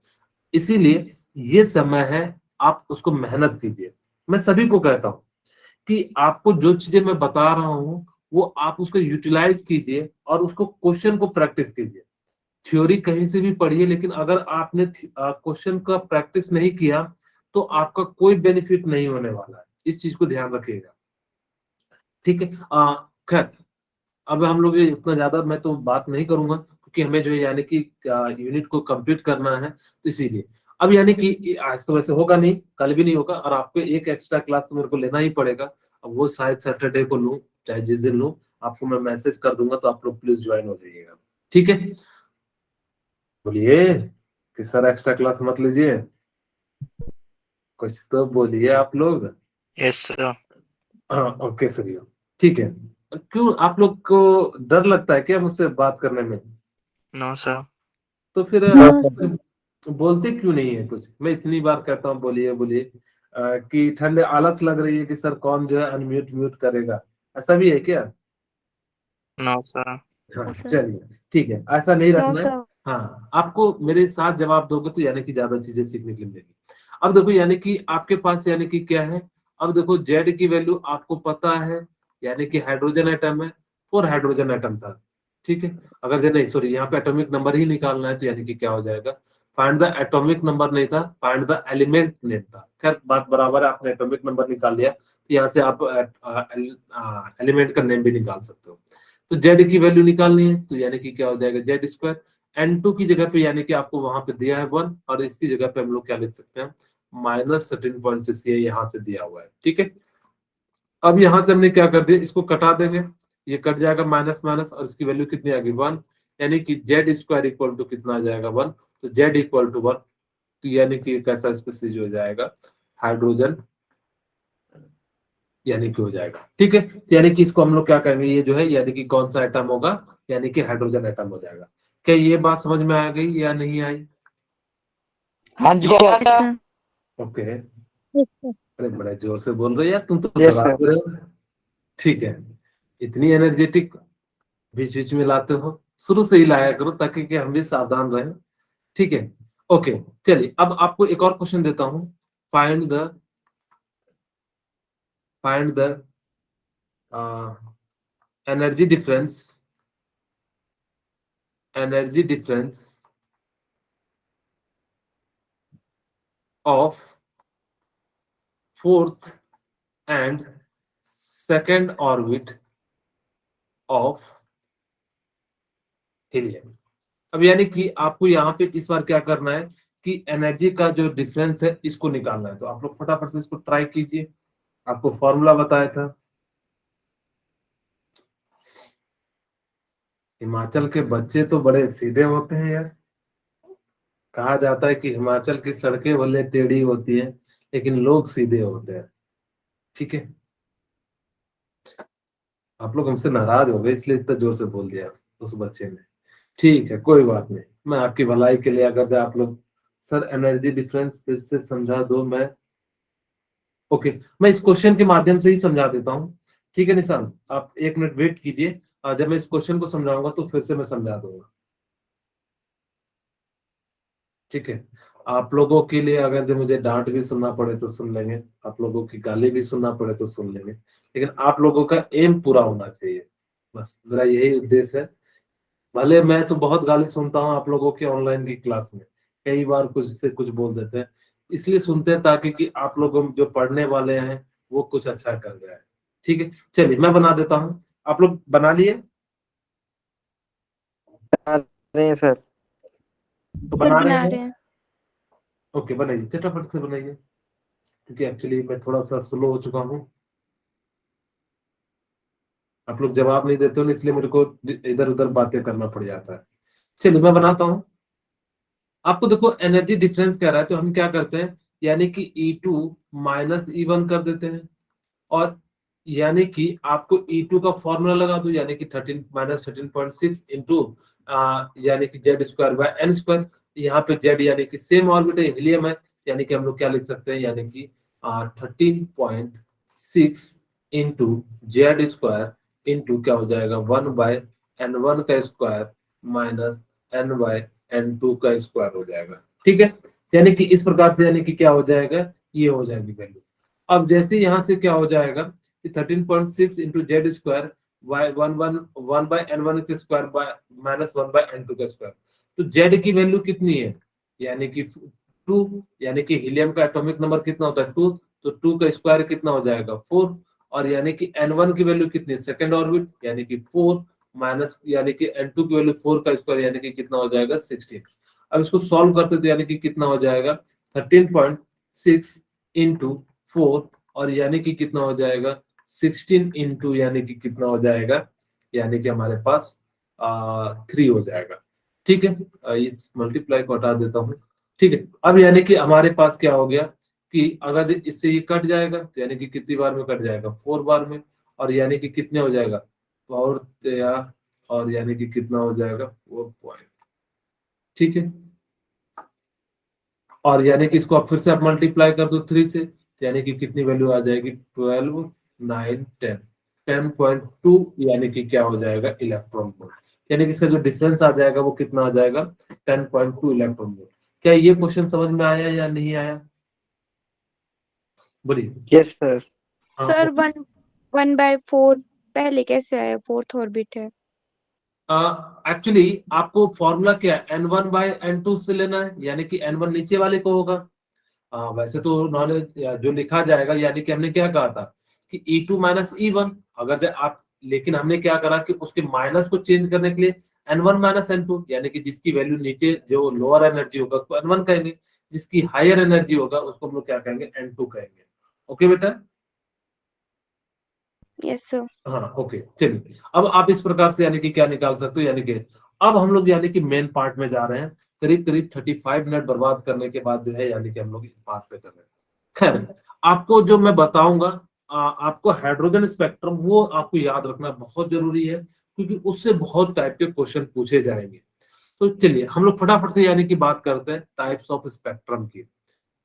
इसीलिए ये समय है, आप उसको मेहनत कीजिए। मैं सभी को कहता हूँ कि आपको जो चीजें मैं बता रहा हूँ वो आप उसको यूटिलाइज कीजिए और उसको क्वेश्चन को प्रैक्टिस कीजिए। थ्योरी कहीं से भी पढ़िए, लेकिन अगर आपने क्वेश्चन का प्रैक्टिस नहीं किया तो आपका कोई बेनिफिट नहीं होने वाला है। इस चीज को ध्यान रखिएगा, ठीक है। खैर अब हम लोग ये इतना ज्यादा मैं तो बात नहीं करूंगा, क्योंकि हमें जो है यानी कि यूनिट को कंप्लीट करना है, तो इसीलिए अब यानी कि आज तो वैसे होगा नहीं, कल भी नहीं होगा, और आपको एक एक्स्ट्रा क्लास तो मेरे को लेना ही पड़ेगा। अब वो शायद सैटरडे को लूँ, चाहे जिस दिन लूँ, आपको मैं मैसेज कर दूंगा, तो आप लोग प्लीज ज्वाइन हो जाइएगा, ठीक है। बोलिए कि सर एक्स्ट्रा क्लास मत लीजिए, कुछ तो बोलिए आप लोग। Yes sir. हाँ ओके सर, ठीक है। क्यों आप लोग को डर लगता है क्या मुझसे बात करने में? No sir. तो फिर नो आप सर। बोलते क्यों नहीं है कुछ? मैं इतनी बार कहता हूँ बोलिए बोलिए, कि ठंडे आलस लग रही है कि सर कौन जो है अनम्यूट म्यूट करेगा, ऐसा भी है क्या? No sir. हाँ नो सर। चलिए, ठीक है, ऐसा नहीं नो रखना है। सर। हाँ, आपको मेरे साथ जवाब दोगे तो यानी कि ज्यादा चीजें सीखने के लिए मिलेगी। अब देखो यानी कि आपके पास यानी कि क्या है, अब देखो जेड की वैल्यू आपको पता है, यानी कि हाइड्रोजन एटम है, 4 हाइड्रोजन एटम था, ठीक है। अगर जो नहीं सॉरी, यहाँ पे एटॉमिक नंबर ही निकालना है, तो यानी कि क्या हो जाएगा, फाइंड द एटॉमिक नंबर नहीं था, फाइंड द एलिमेंट नेम था। खैर बात बराबर है, आपने एटॉमिक नंबर निकाल लिया, तो यहाँ से आप एलिमेंट का नेम भी निकाल सकते हो। तो जेड की वैल्यू निकालनी है, तो यानी कि क्या हो जाएगा, जेड स्क्वायर। N2 की जगह पे यानी कि आपको वहां पे दिया है 1, और इसकी जगह पे हम लोग क्या लिख सकते हैं, -13.6, ये यहाँ से दिया हुआ है, ठीक है। अब यहाँ से हमने क्या कर दिया, इसको कटा देंगे, ये कट जाएगा माइनस माइनस, और इसकी वैल्यू कितनी आ गई, 1, यानी कि जेड स्क्वायर इक्वल टू कितना आ जाएगा, 1। तो जेड इक्वल टू 1, तो यानी कि कैसा स्पीसीज हो जाएगा, हाइड्रोजन यानी कि हो जाएगा, ठीक है। तो यानी कि इसको हम लोग क्या कहेंगे, ये जो है यानी कि कौन सा एटम होगा, यानी कि हाइड्रोजन एटम हो जाएगा। क्या ये बात समझ में आ गई या नहीं आई? हाँ जी yes sir. Sir. Okay, yes sir. अरे बड़े जोर से बोल रहे हो यार, तुम तो यस डरा सर। रहे हो। ठीक है, इतनी एनर्जेटिक बीच बीच में लाते हो, शुरू से ही लाया करो ताकि कि हम भी सावधान रहें, ठीक है। ओके, चलिए अब आपको एक और क्वेश्चन देता हूं। Find the energy difference of fourth and second orbit of helium. अब यानी कि आपको यहाँ पे इस बार क्या करना है कि एनर्जी का जो डिफरेंस है इसको निकालना है, तो आप लोग फटाफट से इसको ट्राई कीजिए। आपको फॉर्मूला बताया था, हिमाचल के बच्चे तो बड़े सीधे होते हैं यार। कहा जाता है कि हिमाचल की सड़कें भले टेढ़ी होती हैं, लेकिन लोग सीधे होते हैं, ठीक है। आप लोग हमसे नाराज हो गए इसलिए इतना जोर से बोल दिया उस बच्चे ने, ठीक है कोई बात नहीं, मैं आपकी भलाई के लिए, अगर आप लोग सर एनर्जी डिफरेंस फिर से समझा दो, मैं ओके, मैं इस क्वेश्चन के माध्यम से ही समझा देता हूँ, ठीक है निशान, आप 1 मिनट वेट कीजिए, जब मैं इस क्वेश्चन को समझाऊंगा तो फिर से मैं समझा दूंगा, ठीक है। आप लोगों के लिए अगर जब मुझे डांट भी सुनना पड़े तो सुन लेंगे, आप लोगों की गाली भी सुनना पड़े तो सुन लेंगे, लेकिन आप लोगों का एम पूरा होना चाहिए, बस मेरा यही उद्देश्य है। भले मैं तो बहुत गाली सुनता हूँ आप लोगों के ऑनलाइन की क्लास में, कई बार कुछ से कुछ बोल देते हैं, इसलिए सुनते हैं ताकि कि आप लोग जो पढ़ने वाले हैं वो कुछ अच्छा कर जाए, ठीक है। चलिए मैं बना देता हूँ, आप लोग बना लिए? बना रहे हैं सर। तो सर बना रहे बना हैं? रहे हैं। ओके बनाइए, चटाफट से बनाइए, क्योंकि एक्चुअली मैं थोड़ा सा स्लो हो चुका हूँ, आप लोग जवाब नहीं देते हो ना, इसलिए मेरे को इधर उधर बातें करना पड़ जाता है। चलिए मैं बनाता हूँ। आपको देखो एनर्जी डिफरेंस कह रहा है, तो हम क्या करते हैं, यानी कि E2 माइनस E1 कर देते हैं, और यानी कि आपको E2 का फॉर्मूला लगा दो, यानी कि 13 - 13.6 इंटू यानी कि Z square by n square. यहाँ पे जेड यानी कि सेम ऑर्बिट है, हीलियम है, यानी कि हम लोग क्या लिख सकते हैं, यानी कि 13.6 इंटू जेड स्क्वायर इंटू क्या हो जाएगा, 1/n1 का स्क्वायर माइनस n/n2 का स्क्वायर हो जाएगा, ठीक है। यानी कि इस प्रकार से यानी कि क्या हो जाएगा, ये हो जाएगी वैल्यू। अब जैसे यहाँ से क्या हो जाएगा कि 13.6 into Z square bye 1/n1 के स्क्वायर बाय -1/n2 का स्क्वायर, तो जेड की वैल्यू कितनी है, यानी कि 2, यानी कि हीलियम का एटॉमिक नंबर कितना होता है 2, तो 2 का स्क्वायर कितना हो जाएगा 4, और यानी कि n1 की वैल्यू कितनी, सेकंड ऑर्बिट यानी कि 4, माइनस यानी कि N2 की वैल्यू 4 का स्क्वायर यानी कि कितना हो जाएगा 16। अब इसको सॉल्व करते तो यानी कि कितना हो जाएगा 13.6 इंटू 4 और यानी कि कितना हो जाएगा 16 इंटू यानी कि कितना हो जाएगा यानी कि हमारे पास 3 हो जाएगा। ठीक है, इस मल्टीप्लाई को हटा देता हूँ। ठीक है, अब यानी कि हमारे पास क्या हो गया कि अगर इससे ये कट जाएगा तो यानी कि कितनी बार में कट जाएगा 4 बार में, और यानी कि कितने हो जाएगा पावर और यानी कि कितना हो जाएगा 4 पॉइंट। ठीक है, और यानी कि इसको अब फिर से आप मल्टीप्लाई कर दो 3 से तो यानी कि कितनी वैल्यू आ जाएगी 12 9 10 10.2 यानी कि क्या हो जाएगा इलेक्ट्रॉन वोल्ट। यानी कि इसका जो डिफरेंस आ जाएगा वो कितना आ जाएगा 10.2 इलेक्ट्रॉन वोल्ट। क्या ये क्वेश्चन समझ में आया या नहीं आया? बोलिए। Yes sir. सर 1/4 पहले कैसे आया? फोर्थ ऑर्बिट है। एक्चुअली आपको फॉर्मूला क्या है n1/n2 से लेना है, यानी कि n1 नीचे वाले को होगा। वैसे तो नॉलेज जो लिखा जाएगा यानी कि हमने क्या कहा था कि E2 माइनस E1, अगर से आप, लेकिन हमने क्या करा कि उसके माइनस को चेंज करने के लिए n1 माइनस n2 यानी कि जिसकी वैल्यू नीचे जो लोअर एनर्जी होगा उसको n1 कहेंगे, जिसकी हायर एनर्जी होगा उसको हम लोग क्या कहेंगे n2 कहेंगे। ओके बेटा? Yes sir. हाँ ओके, चलिए अब आप इस प्रकार से यानी कि क्या निकाल सकते हो, यानी कि अब हम लोग यानी कि मेन पार्ट में जा रहे हैं। करीब करीब 35 मिनट बर्बाद करने के बाद जो है यानी कि हम लोग इस पार्ट पे कर रहे हैं। खैर, आपको जो मैं बताऊंगा आपको हाइड्रोजन स्पेक्ट्रम वो आपको याद रखना बहुत जरूरी है, क्योंकि उससे बहुत टाइप के क्वेश्चन पूछे जाएंगे। तो चलिए हम लोग फटाफट से यानी कि बात करते हैं टाइप्स ऑफ स्पेक्ट्रम की।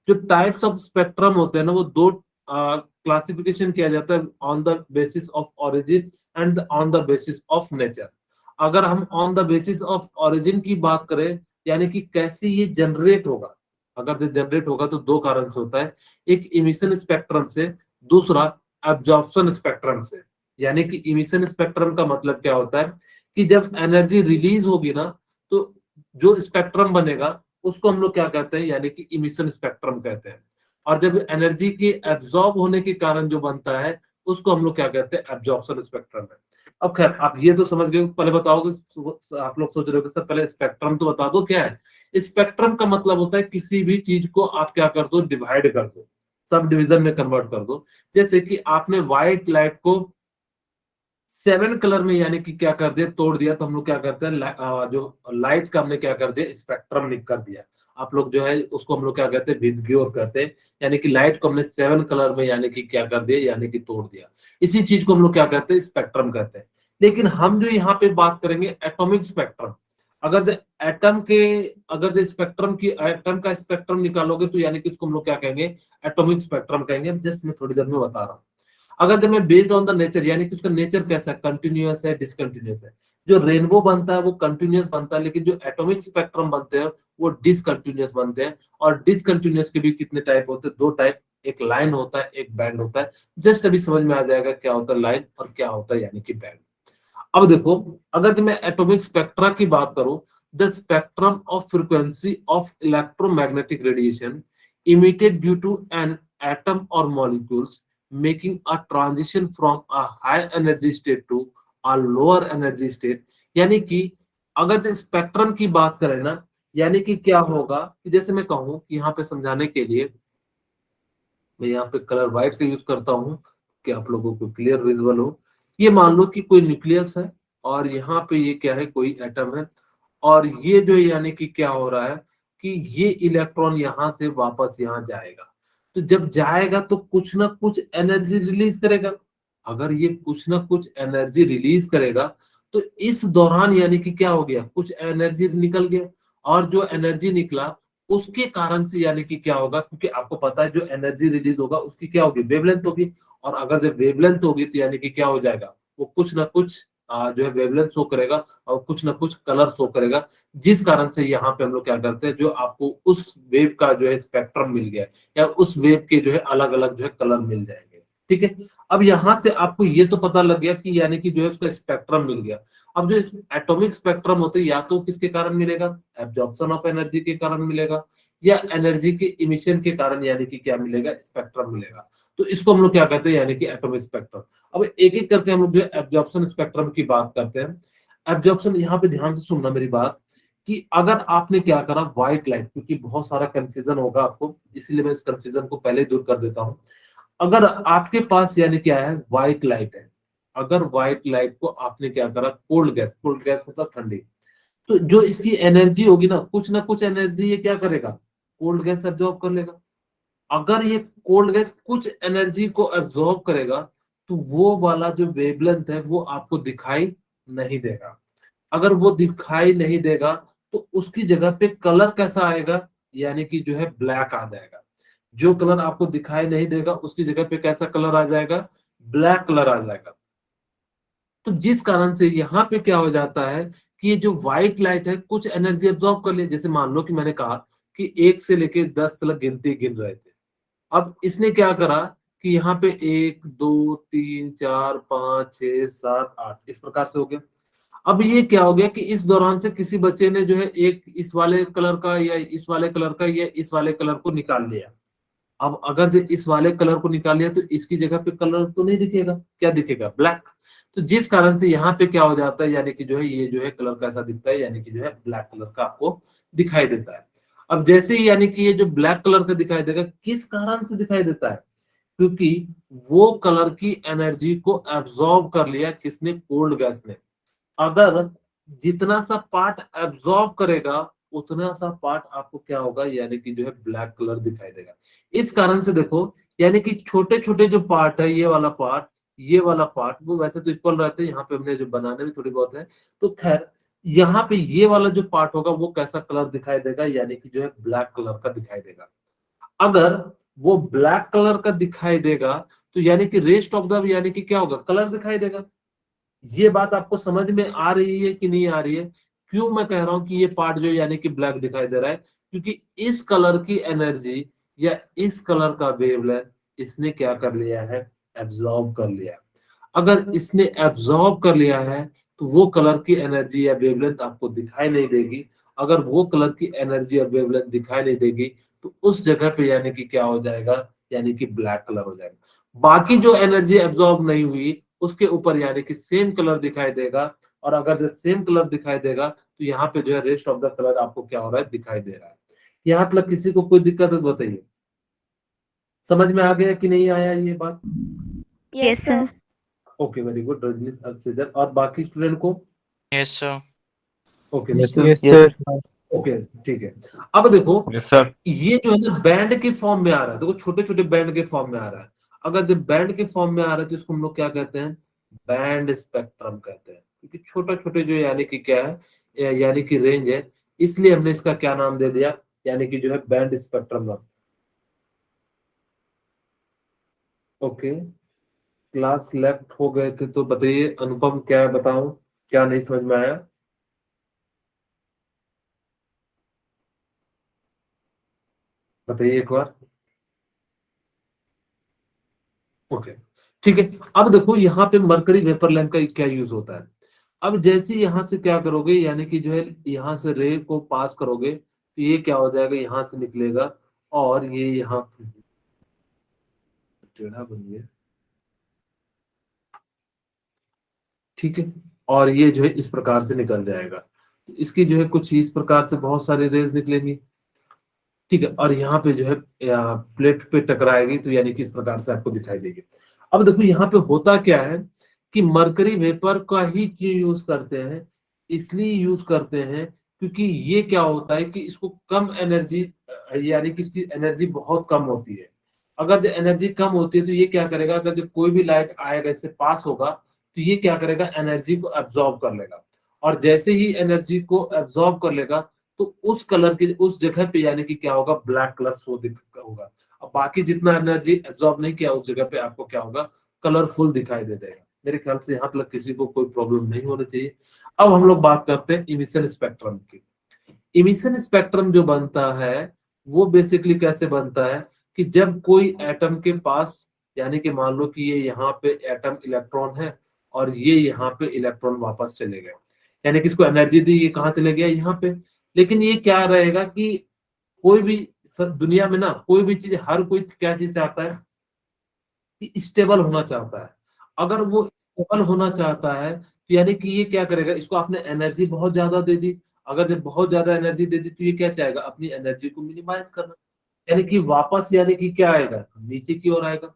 जो टाइप्स ऑफ स्पेक्ट्रम होते हैं ना वो दो क्लासिफिकेशन किया जाता है, on the basis of origin and on the basis of nature. अगर हम on the basis of origin की बात करें यानी कि कैसे ये जनरेट होगा, अगर से जनरेट होगा तो दो कारण से होता है, एक इमिशन स्पेक्ट्रम से, दूसरा एब्जॉर्प्शन स्पेक्ट्रम से। यानी कि इमिशन स्पेक्ट्रम का मतलब क्या होता है कि जब एनर्जी रिलीज होगी ना तो जो स्पेक्ट्रम बनेगा उसको हम लोग क्या कहते हैं यानी कि इमिशन स्पेक्ट्रम कहते हैं, और जब एनर्जी के एब्जॉर्ब होने के कारण जो बनता है उसको हम लोग क्या कहते हैं एब्जॉर्प्शन स्पेक्ट्रम है। अब खैर आप ये तो समझ गए, पहले बताओगे आप लोग सोच रहे हो सर पहले स्पेक्ट्रम तो बता दो क्या है। स्पेक्ट्रम का मतलब होता है किसी भी चीज को आप क्या कर दो डिवाइड कर दो, सब डिवीजन में कन्वर्ट कर दो। जैसे कि आपने व्हाइट लाइट को 7 कलर में यानी कि क्या कर दिया तोड़ दिया, तो हम लोग क्या करते हैं जो लाइट का हमने क्या कर दिया स्पेक्ट्रम कर दिया। आप लोग जो है उसको हम लोग क्या कहते हैं विबग्योर कहते हैं, यानी कि लाइट को हमने 7 कलर में यानी कि क्या कर दिया यानी कि तोड़ दिया। इसी चीज को हम लोग क्या कहते हैं स्पेक्ट्रम कहते हैं। लेकिन हम जो यहाँ पे बात करेंगे एटॉमिक स्पेक्ट्रम। अगर एटम के अगर जो स्पेक्ट्रम की एटम का स्पेक्ट्रम निकालोगे तो यानी कि इसको हम लोग क्या कहेंगे एटॉमिक स्पेक्ट्रम कहेंगे। जस्ट मैं थोड़ी देर में बता रहा हूँ। अगर जब मैं बेस्ड ऑन द नेचर यानी कि उसका नेचर कैसा है, कंटिन्यूअस है डिसकंटिन्यूअस है। जो रेनबो बनता है वो कंटिन्यूअस बनता है, लेकिन जो एटॉमिक स्पेक्ट्रम बनते हैं वो डिसकंटिन्यूअस बनते हैं। और डिसकंटिन्यूअस के भी कितने टाइप होते हैं, दो टाइप, एक लाइन होता है एक बैंड होता है। जस्ट अभी समझ में आ जाएगा क्या होता है लाइन और क्या होता है यानी कि बैंड। अब देखो, अगर जब मैं एटॉमिक स्पेक्ट्रा की बात करूं, the spectrum of frequency of electromagnetic radiation emitted due to an atom और molecules making a transition from a high energy state to a lower energy state। यानी कि अगर जो स्पेक्ट्रम की बात करें ना, यानी कि क्या होगा कि जैसे मैं कहूं कि यहाँ पे समझाने के लिए मैं यहाँ पे कलर व्हाइट का यूज करता हूँ कि आप लोगों को क्लियर विजुअल हो। ये मान लो कि कोई न्यूक्लियस है और यहाँ पे ये क्या है कोई एटम है, और ये जो यानी कि क्या हो रहा है कि ये इलेक्ट्रॉन यहाँ से वापस यहाँ जाएगा। तो जब जाएगा तो कुछ ना कुछ एनर्जी रिलीज करेगा। अगर ये कुछ ना कुछ एनर्जी रिलीज करेगा तो इस दौरान यानी कि क्या हो गया कुछ एनर्जी निकल गया, और जो एनर्जी निकला उसके कारण से यानी कि क्या होगा, क्योंकि आपको पता है जो एनर्जी रिलीज होगा उसकी क्या होगी वेवलेंथ होगी, और अगर जब वेवलेंथ होगी तो यानी कि क्या हो जाएगा वो कुछ ना कुछ जो है वेवलेंथ शो करेगा और कुछ ना कुछ कलर शो करेगा। जिस कारण से यहाँ पे हम लोग क्या करते हैं जो आपको उस वेव का जो है स्पेक्ट्रम मिल गया या उस वेव के जो है अलग अलग जो है कलर मिल जाएंगे। ठीक है, अब यहाँ से आपको ये तो पता लग गया कि यानी कि जो है उसका स्पेक्ट्रम मिल गया। अब जो एटॉमिक स्पेक्ट्रम होते हैं या तो किसके कारण मिलेगा एब्जॉर्प्शन ऑफ एनर्जी के कारण मिलेगा, या एनर्जी के इमिशन के कारण यानी कि क्या मिलेगा स्पेक्ट्रम मिलेगा। तो इसको हम लोग क्या कहते हैं यानी कि एटॉमिक स्पेक्ट्रम। अब एक एक करके हम लोग जो एब्जॉर्प्शन स्पेक्ट्रम की बात करते हैं। एब्जॉर्प्शन, यहाँ पे ध्यान से सुनना मेरी बात, कि अगर आपने क्या करा व्हाइट लाइट, क्योंकि बहुत सारा कंफ्यूजन होगा आपको, इसलिए मैं इस कंफ्यूजन को पहले ही दूर कर देता हूँ। अगर आपके पास यानी क्या है व्हाइट लाइट है, अगर व्हाइट लाइट को आपने क्या करा कोल्ड गैस मतलब ठंडी, तो जो इसकी एनर्जी होगी ना कुछ एनर्जी ये क्या करेगा, कोल्ड गैस एब्जॉर्ब कर लेगा। अगर ये कोल्ड गैस कुछ एनर्जी को एब्जॉर्ब करेगा, तो वो वाला जो वेवलेंथ है वो आपको दिखाई नहीं देगा। अगर वो दिखाई नहीं देगा तो उसकी जगह पे कलर कैसा आएगा, यानी कि जो है ब्लैक आ जाएगा। जो कलर आपको दिखाई नहीं देगा उसकी जगह पे कैसा कलर आ जाएगा, ब्लैक कलर आ जाएगा। तो जिस कारण से यहाँ पे क्या हो जाता है कि ये जो व्हाइट लाइट है कुछ एनर्जी एब्जॉर्ब कर ले। जैसे मान लो कि मैंने कहा कि 1 से लेके 10 तक गिनती गिन रहे थे, अब इसने क्या करा कि यहाँ पे 1 2 3 4 5 6 7 8 इस प्रकार से हो गया। अब ये क्या हो गया कि इस दौरान से किसी बच्चे ने जो है एक इस वाले कलर का या इस वाले कलर का या इस वाले कलर को निकाल लिया। अब अगर जो इस वाले कलर को निकाल लिया तो इसकी जगह पे कलर तो नहीं दिखेगा, क्या दिखेगा, ब्लैक। तो जिस कारण से यहाँ पे क्या हो जाता है, यानी कि जो है ये जो है कलर कैसा दिखता है, यानी कि जो है ब्लैक कलर का आपको दिखाई देता है। अब जैसे ही यानी कि ये जो ब्लैक कलर का दिखाई देगा, किस कारण से दिखाई देता है, क्योंकि वो कलर की एनर्जी को एब्जॉर्ब कर लिया किसने, कोल्ड गैस ने। अगर जितना सा पार्ट एब्जॉर्ब करेगा उतना सा पार्ट आपको क्या होगा, यानी कि जो है ब्लैक कलर दिखाई देगा। इस कारण से देखो, यानी कि छोटे छोटे जो पार्ट है, ये वाला पार्ट वो वैसे तो इक्वल रहते हैं, यहाँ पे हमने जो बनाने में थोड़ी बहुत है, तो खैर यहाँ पे ये वाला जो पार्ट होगा वो कैसा कलर दिखाई देगा, यानी कि जो है ब्लैक कलर का दिखाई देगा। अगर वो ब्लैक कलर का दिखाई देगा तो यानी कि रेस्ट ऑफ द, यानी कि क्या होगा, कलर दिखाई देगा। ये बात आपको समझ में आ रही है कि नहीं आ रही है? क्यों मैं कह रहा हूं कि ये पार्ट जो यानी कि ब्लैक दिखाई दे रहा है, क्योंकि इस कलर की एनर्जी या इस कलर का वेवलेंथ इसने क्या कर लिया है, एब्जॉर्ब कर लिया। अगर इसने एब्जॉर्ब कर लिया है तो वो कलर की एनर्जी या वेवलेंथ आपको दिखाई नहीं देगी। अगर वो कलर की एनर्जी या वेवलेंथ दिखाई नहीं देगी तो उस जगह पे यानी कि क्या हो जाएगा, यानी कि ब्लैक कलर हो जाएगा। बाकी जो एनर्जी एब्जॉर्ब नहीं हुई उसके ऊपर यानी कि सेम कलर दिखाई देगा, और अगर जो सेम कलर दिखाई देगा तो यहाँ पे जो है रेस्ट ऑफ द कलर आपको क्या हो रहा है, दिखाई दे रहा है। यहाँ तक किसी को कोई दिक्कत है तो बताइए, समझ में आ गया कि नहीं आया ये बात? Yes, sir. Okay, very good Rajni अर्षिजन, और बाकी स्टूडेंट को? Yes, sir. Okay yes sir. Okay, ठीक है। अब देखो यस सर। ये जो है ना बैंड के फॉर्म में आ रहा है, देखो छोटे छोटे बैंड के फॉर्म में आ रहा है। अगर जब बैंड के फॉर्म में आ रहा है तो इसको हम लोग क्या कहते हैं, बैंड स्पेक्ट्रम कहते हैं, क्योंकि छोटा छोटे जो यानी कि क्या है, यानी कि रेंज है, इसलिए हमने इसका क्या नाम दे दिया, यानी कि जो है बैंड स्पेक्ट्रम नाम। ओके, क्लास लेफ्ट हो गए थे तो बताइए, अनुपम क्या बताऊं, क्या नहीं समझ में आया? बताइए एक बार। ओके, ठीक है। अब देखो यहाँ पे मरकरी वेपर लैंप का क्या यूज होता है। अब जैसे यहाँ से क्या करोगे, यानी कि जो है यहाँ से रे को पास करोगे तो ये क्या हो जाएगा, यहाँ से निकलेगा और ये यहाँ टेढ़ा बन गया, ठीक है, और ये जो है इस प्रकार से निकल जाएगा। तो इसकी जो है कुछ इस प्रकार से बहुत सारी रेज निकलेंगी, ठीक है, और यहाँ पे जो है प्लेट पे टकराएगी तो यानी कि इस प्रकार से आपको दिखाई देगी। अब देखो यहाँ पे होता क्या है कि मरकरी वेपर का ही क्यों यूज करते हैं, इसलिए यूज करते हैं क्योंकि ये क्या होता है कि इसको कम एनर्जी, यानी कि इसकी एनर्जी बहुत कम होती है। अगर जो एनर्जी कम होती है तो ये क्या करेगा, अगर जो कोई भी लाइट आएगा इससे पास होगा तो ये क्या करेगा, एनर्जी को एब्जॉर्ब कर लेगा, और जैसे ही एनर्जी को एब्जॉर्ब कर लेगा तो उस कलर की उस जगह पे यानी कि क्या होगा, ब्लैक कलर शो होगा। अब बाकी जितना एनर्जी एब्जॉर्ब नहीं किया उस जगह पे आपको क्या होगा, कलरफुल दिखाई दे देगा। मेरे ख्याल से यहाँ तक किसी को कोई प्रॉब्लम नहीं होनी चाहिए। अब हम लोग बात करते हैं इमिशन स्पेक्ट्रम की। इमिशन स्पेक्ट्रम जो बनता है वो बेसिकली कैसे बनता है कि जब कोई एटम के पास, यानी कि मान लो कि ये यहाँ पे एटम इलेक्ट्रॉन है और ये यहाँ पे इलेक्ट्रॉन वापस चले गए, यानी कि इसको एनर्जी दी, ये कहाँ चले गया, यहाँ पे। लेकिन ये क्या रहेगा कि कोई भी दुनिया में ना कोई भी चीज, हर कोई क्या चीज चाहता है कि स्टेबल होना चाहता है। अगर वो स्टेबल होना चाहता है तो यानी कि ये क्या करेगा, इसको आपने एनर्जी बहुत ज्यादा दे दी, अगर जब बहुत ज्यादा एनर्जी दे दी तो ये क्या चाहेगा, अपनी एनर्जी को मिनिमाइज करना, यानी कि वापस यानी कि क्या आएगा, नीचे की ओर आएगा।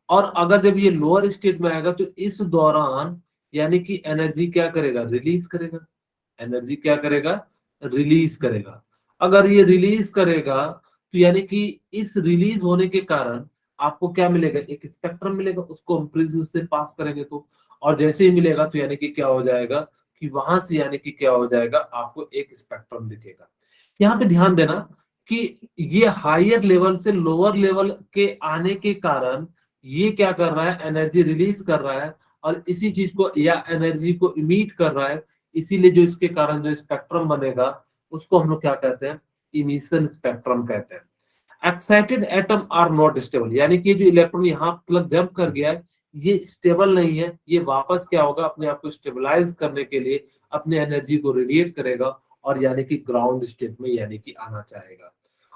और अगर जब ये लोअर स्टेट में आएगा तो इस दौरान यानी कि एनर्जी क्या करेगा, रिलीज करेगा, एनर्जी क्या करेगा, रिलीज करेगा। अगर ये रिलीज करेगा तो यानी कि इस रिलीज होने के कारण आपको क्या मिलेगा, एक स्पेक्ट्रम मिलेगा, उसको हम प्रिज्म से पास करेंगे तो, और जैसे ही मिलेगा तो यानी कि क्या हो जाएगा कि वहां से यानी कि क्या हो जाएगा, आपको एक स्पेक्ट्रम दिखेगा। यहाँ पे ध्यान देना कि ये हायर लेवल से लोअर लेवल के आने के कारण ये क्या कर रहा है, एनर्जी रिलीज कर रहा है, और इसी चीज को या एनर्जी को इमिट कर रहा है, इसीलिए जो इसके कारण जो स्पेक्ट्रम बनेगा उसको हम लोग क्या कहते हैं, इमिशन स्पेक्ट्रम कहते हैं। Excited atom are not stable, यानी कि जो इलेक्ट्रॉन यहाँ तक जंप कर गया है ये स्टेबल नहीं है, ये वापस क्या होगा, अपने आप को स्टेबलाइज करने के लिए अपने एनर्जी को रेडिएट करेगा और यानी कि ग्राउंड स्टेट में यानी कि आना चाहेगा।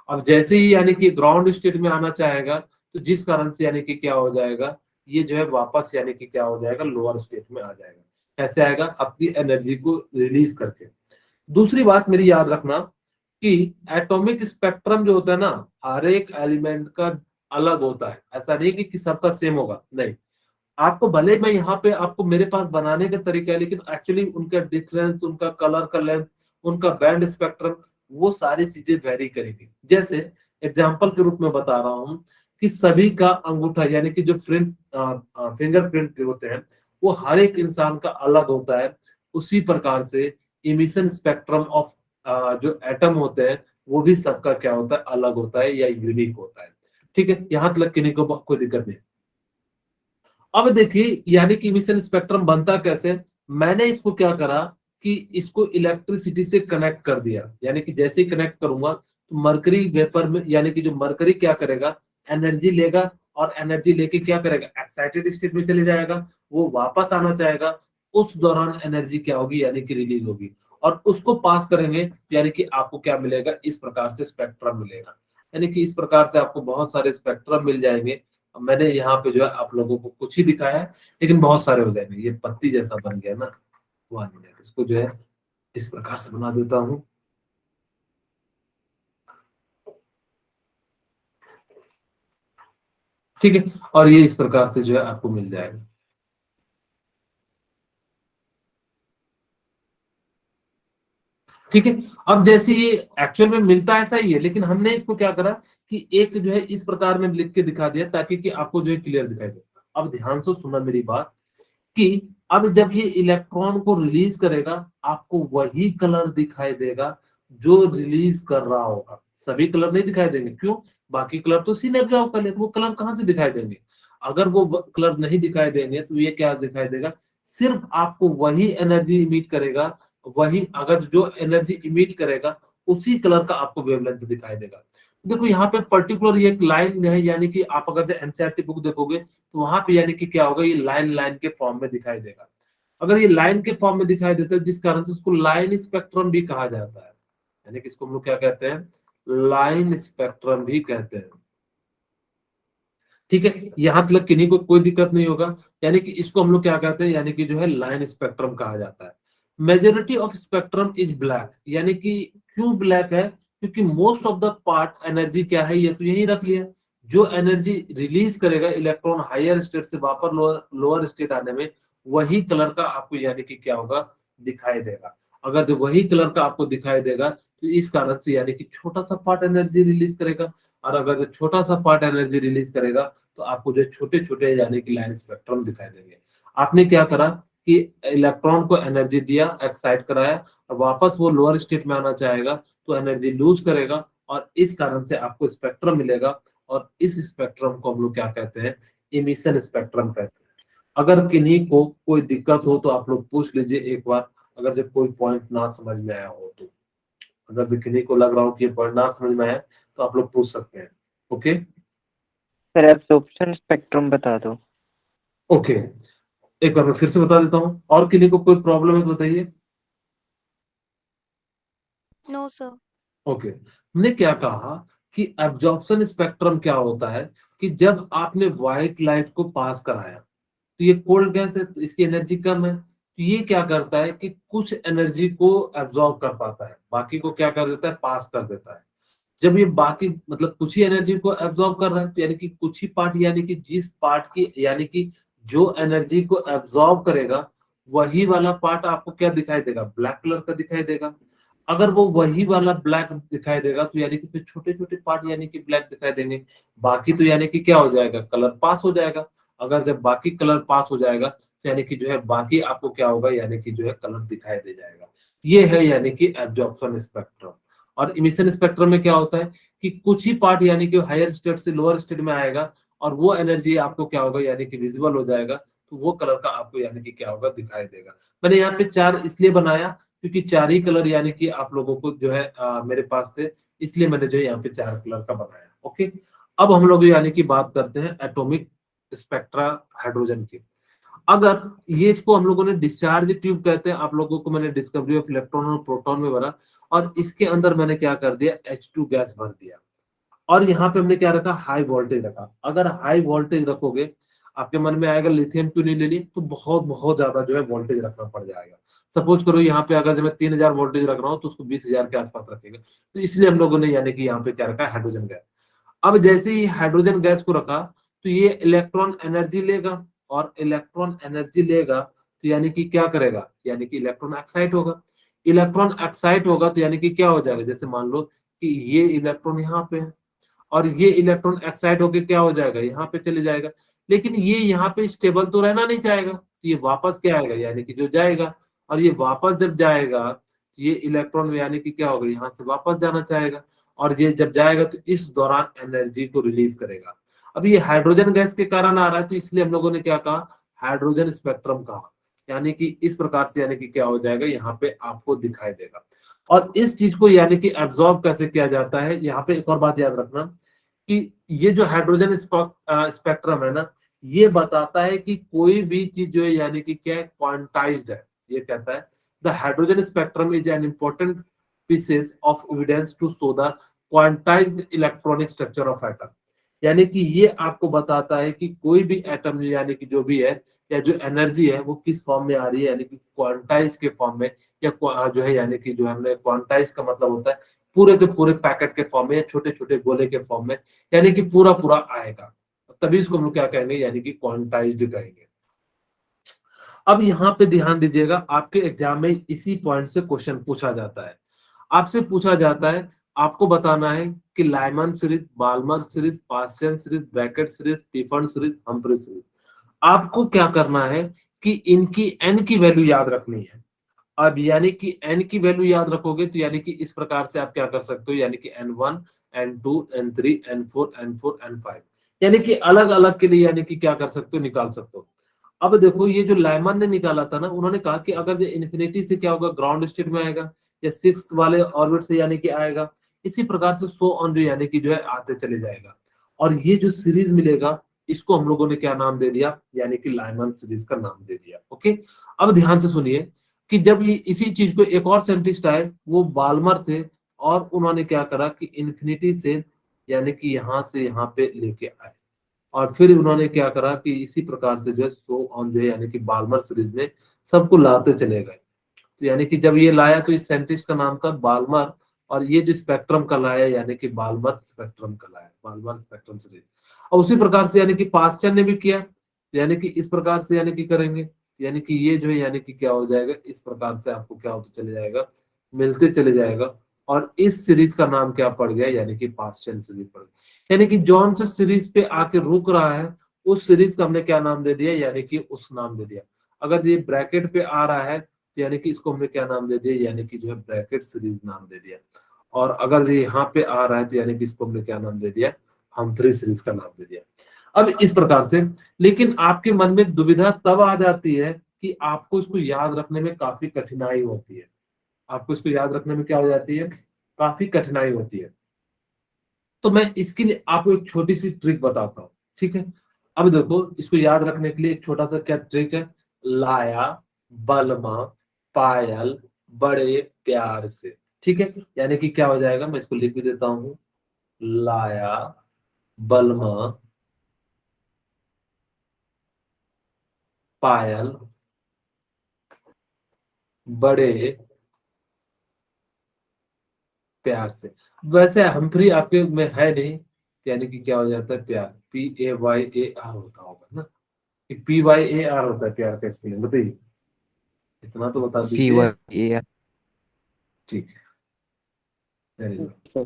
अब जैसे ही यानी कि ग्राउंड स्टेट में आना चाहेगा तो जिस कारण से यानी कि क्या हो जाएगा, ये जो है वापस यानी कि क्या हो जाएगा, लोअर स्टेट में आ जाएगा। कैसे आएगा, अपनी एनर्जी को रिलीज करके। दूसरी बात मेरी याद रखना कि एटॉमिक स्पेक्ट्रम जो होता है ना, हर एक एलिमेंट का अलग होता है, ऐसा नहीं कि सबका सेम होगा, नहीं। आपको भले मैं यहाँ पे आपको मेरे पास बनाने का तरीका है, लेकिन एक्चुअली उनका डिफरेंस, उनका कलर का लेंथ, उनका बैंड स्पेक्ट्रम, वो सारी चीजें वेरी करेगी। जैसे एग्जांपल के रूप में बता रहा हूँ कि सभी का अंगूठा यानी कि जो फिंगरप्रिंट होते हैं वो हर एक इंसान का अलग होता है, उसी प्रकार से इमिशन स्पेक्ट्रम ऑफ जो एटम होते हैं वो भी सबका क्या होता है, अलग होता है या यूनिक होता है। ठीक है, यहां तक किन्हीं को कोई दिक्कत नहीं। अब देखिए यानी कि इमिशन स्पेक्ट्रम बनता कैसे, मैंने इसको क्या करा कि इसको इलेक्ट्रिसिटी से कनेक्ट कर दिया, यानी कि जैसे ही कनेक्ट करूंगा तो मरकरी वेपर में यानी कि जो मरकरी क्या करेगा, एनर्जी लेगा, और एनर्जी लेके क्या करेगा, एक्साइटेड स्टेट में चले जाएगा, वो वापस आना चाहेगा, उस दौरान एनर्जी क्या होगी, यानी कि रिलीज होगी, और उसको पास करेंगे यानी कि आपको क्या मिलेगा, इस प्रकार से स्पेक्ट्रम मिलेगा। यानी कि इस प्रकार से आपको बहुत सारे स्पेक्ट्रम मिल जाएंगे। मैंने यहाँ पे जो है आप लोगों को कुछ ही दिखाया है, लेकिन बहुत सारे हो जाएंगे, ये पत्ती जैसा बन गया ना, वो नहीं है। इसको जो है इस प्रकार से बना देता हूँ। ठीक है, और ये इस प्रकार से जो है आपको मिल जाएगा। ठीक है, अब जैसे ये एक्चुअल में मिलता ऐसा ही है, लेकिन हमने इसको क्या करा कि एक जो है इस प्रकार में लिख के दिखा दिया ताकि कि आपको जो है क्लियर दिखाई दे। अब ध्यान से सुनना मेरी बात कि अब जब ये इलेक्ट्रॉन को रिलीज करेगा आपको वही कलर दिखाई देगा जो रिलीज कर रहा होगा, सभी कलर नहीं दिखाई देंगे। क्यों, बाकी कलर तो सीने एब्जॉर्ब कर लेते, वो कलर कहाँ से दिखाई देंगे, अगर वो कलर नहीं दिखाई देंगे तो ये क्या दिखाई देगा, सिर्फ आपको वही एनर्जी इमिट करेगा, वही अगर जो एनर्जी इमिट करेगा उसी कलर का आपको वेवलेंथ दिखाई देगा। देखो यहाँ पे पर्टिकुलर ये एक लाइन है, यानी कि आप अगर एनसीईआरटी बुक देखोगे तो वहां पे यानी कि क्या होगा, ये लाइन लाइन के फॉर्म में दिखाई देगा। अगर ये लाइन के फॉर्म में दिखाई देता है जिस कारण से उसको लाइन स्पेक्ट्रम भी कहा जाता है, यानी कि इसको हम लोग क्या कहते हैं, लाइन स्पेक्ट्रम भी कहते हैं। ठीक है, यहां तक किन्हीं को कोई दिक्कत नहीं होगा, यानी कि इसको हम लोग क्या कहते हैं, यानी कि जो है लाइन स्पेक्ट्रम कहा जाता है। Majority of spectrum is black, यानी कि क्यों ब्लैक है, क्योंकि most of the part energy क्या है, ये तो यही रख लिया, जो एनर्जी रिलीज करेगा इलेक्ट्रॉन हायर स्टेट से वापस लोअर स्टेट आने में, वही कलर का आपको यानी कि क्या होगा, दिखाई देगा। अगर जो वही कलर का आपको दिखाई देगा तो इस कारण से यानी कि छोटा सा पार्ट एनर्जी रिलीज करेगा, और अगर जो छोटा सा पार्ट एनर्जी रिलीज करेगा तो आपको जो छोटे छोटे यानी कि लाइन स्पेक्ट्रम दिखाई देंगे। आपने क्या करा कि इलेक्ट्रॉन को एनर्जी दिया, एक्साइट कराया, और वापस वो लोअर स्टेट में आना चाहेगा तो एनर्जी लूज करेगा, और इस कारण से आपको स्पेक्ट्रम मिलेगा, और इस स्पेक्ट्रम को हम लोग क्या कहते हैं, इमिशन स्पेक्ट्रम कहते हैं। अगर किन्हीं को कोई दिक्कत हो तो आप लोग पूछ लीजिए एक बार, अगर जब कोई पॉइंट ना समझ में आया हो तो, अगर जो किन्हीं को लग रहा हो कि ये पॉइंट ना समझ में आया तो आप लोग पूछ सकते हैं। ओके सर एब्जॉर्प्शन स्पेक्ट्रम बता दो। ओके, एक बार मैं फिर से बता देता हूँ, और किन्हीं को कोई प्रॉब्लम है तो बताइए। No sir. ओके, हमने क्या कहा कि एब्जॉर्प्शन स्पेक्ट्रम क्या होता है कि जब आपने व्हाइट लाइट को पास कराया, तो ये कोल्ड गैस है, तो इसकी एनर्जी कम है, तो ये क्या करता है कि कुछ एनर्जी को एब्जॉर्ब कर पाता है, बाकी को क्या कर देता है, पास कर देता है। जब ये बाकी मतलब कुछ ही एनर्जी को एब्जॉर्ब कर रहा है, तो यानी कि कुछ ही पार्ट, यानी कि जिस पार्ट की यानी कि जो एनर्जी को एब्जॉर्ब करेगा वही वाला पार्ट आपको क्या दिखाई देगा, ब्लैक कलर का दिखाई देगा। अगर वो वही वाला ब्लैक दिखाई देगा तो यानी कि इसमें छोटे छोटे पार्ट यानी कि ब्लैक दिखाई देंगे, बाकी तो यानी कि क्या हो जाएगा, कलर पास हो जाएगा। अगर जब बाकी कलर पास हो जाएगा तो यानी कि जो है बाकी आपको क्या होगा, यानी कि जो है कलर दिखाई दे जाएगा। ये है यानी कि एब्जॉर्प्शन स्पेक्ट्रम। और इमिशन स्पेक्ट्रम में क्या होता है कि कुछ ही पार्ट यानी कि हायर स्टेट से लोअर स्टेट में आएगा और वो एनर्जी आपको क्या होगा, यानी कि विजिबल हो जाएगा, तो वो कलर का आपको यानी कि क्या होगा, दिखाई देगा। मैंने यहाँ पे 4 इसलिए बनाया क्योंकि 4 ही कलर यानी कि आप लोगों को जो है मेरे पास थे, इसलिए मैंने जो है यहाँ पे 4 कलर का बनाया। ओके, अब हम लोग यानी कि बात करते हैं एटॉमिक स्पेक्ट्रा हाइड्रोजन की। अगर ये इसको हम लोगों ने डिस्चार्ज ट्यूब कहते हैं, आप लोगों को मैंने डिस्कवरी ऑफ इलेक्ट्रॉन और प्रोटॉन में भरा और इसके अंदर मैंने क्या कर दिया, H2 गैस भर दिया और यहाँ पे हमने क्या रखा, हाई वोल्टेज रखा। अगर हाई वोल्टेज रखोगे, आपके मन में आएगा लिथियम क्यों नहीं ले ली, तो बहुत बहुत ज्यादा जो है वोल्टेज रखना पड़ जाएगा। सपोज करो यहाँ पे अगर मैं 3000 वोल्टेज रख रहा हूँ तो उसको 20,000 के आसपास रखेगा, तो इसलिए हम लोगों ने यानी कि यहाँ पे क्या रखा, हाइड्रोजन गैस। अब जैसे ही हाइड्रोजन गैस को रखा तो ये इलेक्ट्रॉन एनर्जी लेगा और इलेक्ट्रॉन एनर्जी लेगा तो यानी कि क्या करेगा, यानी कि इलेक्ट्रॉन एक्साइट होगा। इलेक्ट्रॉन एक्साइट होगा तो यानी कि क्या हो जाएगा, जैसे मान लो कि ये इलेक्ट्रॉन यहाँ पे है और ये इलेक्ट्रॉन एक्साइट होके क्या हो जाएगा, यहाँ पे चले जाएगा। लेकिन ये यहाँ पे स्टेबल तो रहना नहीं चाहेगा, तो ये वापस क्या आएगा, यानी कि जो जाएगा। और ये वापस जब जाएगा तो ये इलेक्ट्रॉन यानी कि क्या होगा, यहाँ से वापस जाना चाहेगा और ये जब जाएगा तो इस दौरान एनर्जी को रिलीज करेगा। अब ये हाइड्रोजन गैस के कारण आ रहा है तो इसलिए हम लोगों ने क्या कहा, हाइड्रोजन स्पेक्ट्रम कहा। यानी कि इस प्रकार से यानी कि क्या हो जाएगा, यहाँ पे आपको दिखाई देगा। और इस चीज को यानी कि एब्जॉर्ब कैसे किया जाता है, यहाँ पे एक और बात याद रखना कि ये जो हाइड्रोजन स्पेक्ट्रम है ना, ये बताता है कि कोई भी चीज जो है यानी कि क्या क्वांटाइज्ड है। ये कहता है the hydrogen spectrum is an important pieces of evidence to show the quantised electronic structure of atom. यानी कि ये आपको बताता है कि कोई भी एटम यानी कि जो भी है या जो एनर्जी है वो किस फॉर्म में आ रही है, यानी कि क्वांटाइज के फॉर्म में या जो है यानी कि जो हमने क्वांटाइज का मतलब होता है पूरे के पूरे पैकेट के फॉर्म में या छोटे छोटे गोले के फॉर्म में, यानी कि पूरा पूरा आएगा, तभी इसको हम लोग क्या कहेंगे, यानी कि क्वांटाइज्ड कहेंगे। अब यहाँ पे ध्यान दीजिएगा, आपके एग्जाम में इसी पॉइंट से क्वेश्चन पूछा जाता है। आपसे पूछा जाता है, आपको बताना है कि Lyman series, Balmer series, Paschen series, Brackett series, Pfund series, Humphreys series. आपको क्या करना है कि इनकी एन की वैल्यू याद रखनी है। अब यानी कि एन की वैल्यू याद रखोगे तो यानी कि इस प्रकार से आप क्या कर सकते हो, यानी कि N1, N2, N3, N4, N4, N5, यानी कि अलग अलग के लिए यानी कि क्या कर सकते हो, निकाल सकते हो। अब देखो ये जो लाइमन ने निकाला था ना, उन्होंने कहा कि अगर ये इन्फिनिटी से क्या होगा, ग्राउंड स्टेट में आएगा या सिक्स्थ वाले ऑर्बिट से यानी कि आएगा, इसी प्रकार से सो ऑन यानी कि जो है आते चले जाएगा। और ये जो सीरीज मिलेगा इसको हम लोगों ने क्या नाम दे दिया, यानी कि लाइमन सीरीज का नाम दे दिया। ओके, अब ध्यान से सुनिए कि जब ये इसी चीज को एक और साइंटिस्ट आए, वो बाल्मर थे, और उन्होंने क्या करा कि इन्फिनिटी से यानी कि यहाँ से यहाँ पे लेके आए और फिर उन्होंने क्या करा कि इसी प्रकार से जो है सो ऑन जो है यानी कि बाल्मर सीरीज में सबको लाते चले गए। तो यानी कि जब ये लाया तो इस साइंटिस्ट का नाम था बाल्मर, और ये जो स्पेक्ट्रम का लाया यानी कि बाल्मर स्पेक्ट्रम का लाया, बाल्मर स्पेक्ट्रम सीरीज। और उसी प्रकार से यानी कि पास्चर ने भी किया, यानी कि इस प्रकार से यानी कि करेंगे, यानी कि ये जो है यानी कि क्या हो जाएगा, इस प्रकार से आपको क्या होते चले जाएगा, मिलते चले जाएगा। और इस सीरीज का नाम क्या पड़ गया, यानी कि पास्चर सीरीज पड़ गया। यानी कि जॉन से सीरीज पे आके रुक रहा है, उस सीरीज का हमने क्या नाम दे दिया, यानी कि उस नाम दे दिया। अगर ये ब्रैकेट पे आ रहा है यानी कि इसको हमने क्या नाम दे दिया, यानी कि जो है ब्रैकेट सीरीज नाम दे दिया। और अगर ये यहाँ पे आ रहा है तो यानी कि इसको हमने क्या नाम दे दिया, हम्फ्री सीरीज का नाम दे दिया। अब इस प्रकार से, लेकिन आपके मन में दुविधा तब आ जाती है कि आपको इसको याद रखने में काफी कठिनाई होती है। आपको इसको याद रखने में क्या हो जाती है, काफी कठिनाई होती है। तो मैं इसके लिए आपको एक छोटी सी ट्रिक बताता हूँ, ठीक है। अब देखो, इसको याद रखने के लिए एक छोटा सा क्या ट्रिक है, लाया, बलमा, पायल, बड़े प्यार से, ठीक है। यानी कि क्या हो जाएगा, मैं इसको लिख भी देता हूँ, लाया, बलमा, पायल बड़े प्यार से। वैसे हम्फ्री आपके में है नहीं, यानी कि क्या हो जाता है प्यार, PAYAR होता होगा ना, कि PYAR होता है प्यार का स्पेलिंग, बताइए, इतना तो बता दीजिए। PYAR। ठीक है, वेरी गुड। सर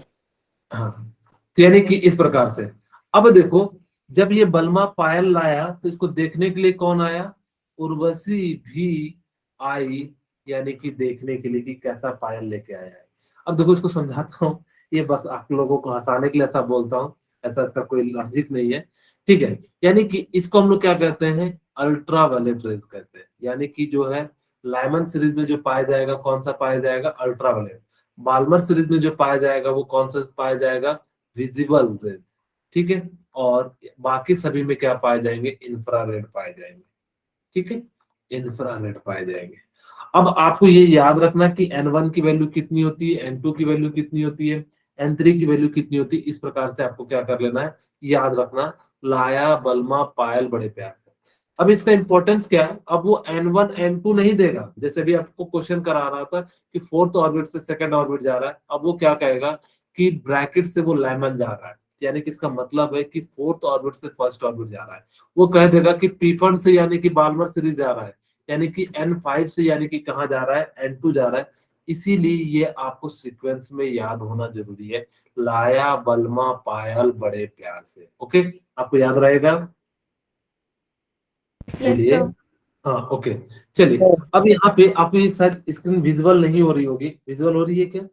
हाँ, तो यानी कि इस प्रकार से। अब देखो, जब ये बलमा पायल लाया तो इसको देखने के लिए कौन आया, उर्वशी भी आई, यानी कि देखने के लिए कि कैसा पायल लेके आया है। अब देखो इसको समझाता हूँ, ये बस आप लोगों को हंसाने के लिए ऐसा बोलता हूँ, ऐसा इसका कोई लॉजिक नहीं है, ठीक है। यानी कि इसको हम लोग क्या कहते हैं, अल्ट्रा वायलेट रेज कहते हैं, यानी कि जो है लाइमन सीरीज में जो पाया जाएगा, कौन सा पाया जाएगा, अल्ट्रा वायलेट। बाल्मर सीरीज में जो पाया जाएगा वो कौन सा पाया जाएगा, विजिबल रेज, ठीक है। और बाकी सभी में क्या पाए जाएंगे, इंफ्रारेड पाए जाएंगे, ठीक है, इंफ्रारेड पाए जाएंगे। अब आपको ये याद रखना कि N1 की वैल्यू कितनी होती है, N2 की वैल्यू कितनी होती है, N3 की वैल्यू कितनी होती है, इस प्रकार से आपको क्या कर लेना है, याद रखना। लाया बलमा पायल बड़े प्यार से। अब इसका इंपॉर्टेंस क्या है, अब वो N1 N2 नहीं देगा, जैसे भी आपको क्वेश्चन करा रहा था कि फोर्थ ऑर्बिट से सेकंड ऑर्बिट जा रहा है, अब वो क्या कहेगा कि ब्रैकेट से वो लाइमन जा रहा है, यानी कि इसका मतलब है कि फोर्थ ऑर्बिट से फर्स्ट ऑर्बिट जा रहा है। वो कह देगा कि पीफन से यानी कि बाल्मर सीरीज जा रहा है, यानी कि N5 से यानी कि कहाँ जा रहा है, N2 जा रहा है। इसीलिए ये आपको सीक्वेंस में याद होना जरूरी है, लाया बलमा पायल बड़े प्यार से। ओके, आपको याद रहेगा। यस चलिए, सर। हाँ ओके। चलिए, अब यहाँ पे आपकी शायद स्क्रीन विजुअल नहीं हो रही होगी, विजुअल हो रही है क्या?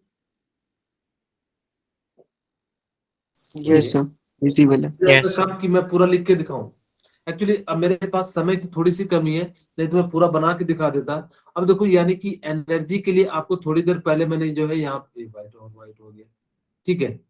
यस सर, विजिबल है। ऐसा Yes. काम कि मैं पूरा लिख के दिखाऊं, एक्चुअली अब मेरे पास समय की थोड़ी सी कमी है, नहीं तो मैं पूरा बना के दिखा देता। अब देखो, यानी कि एनर्जी के लिए आपको थोड़ी देर पहले मैंने जो है यहाँ पे व्हाइट हो गया, ठीक है।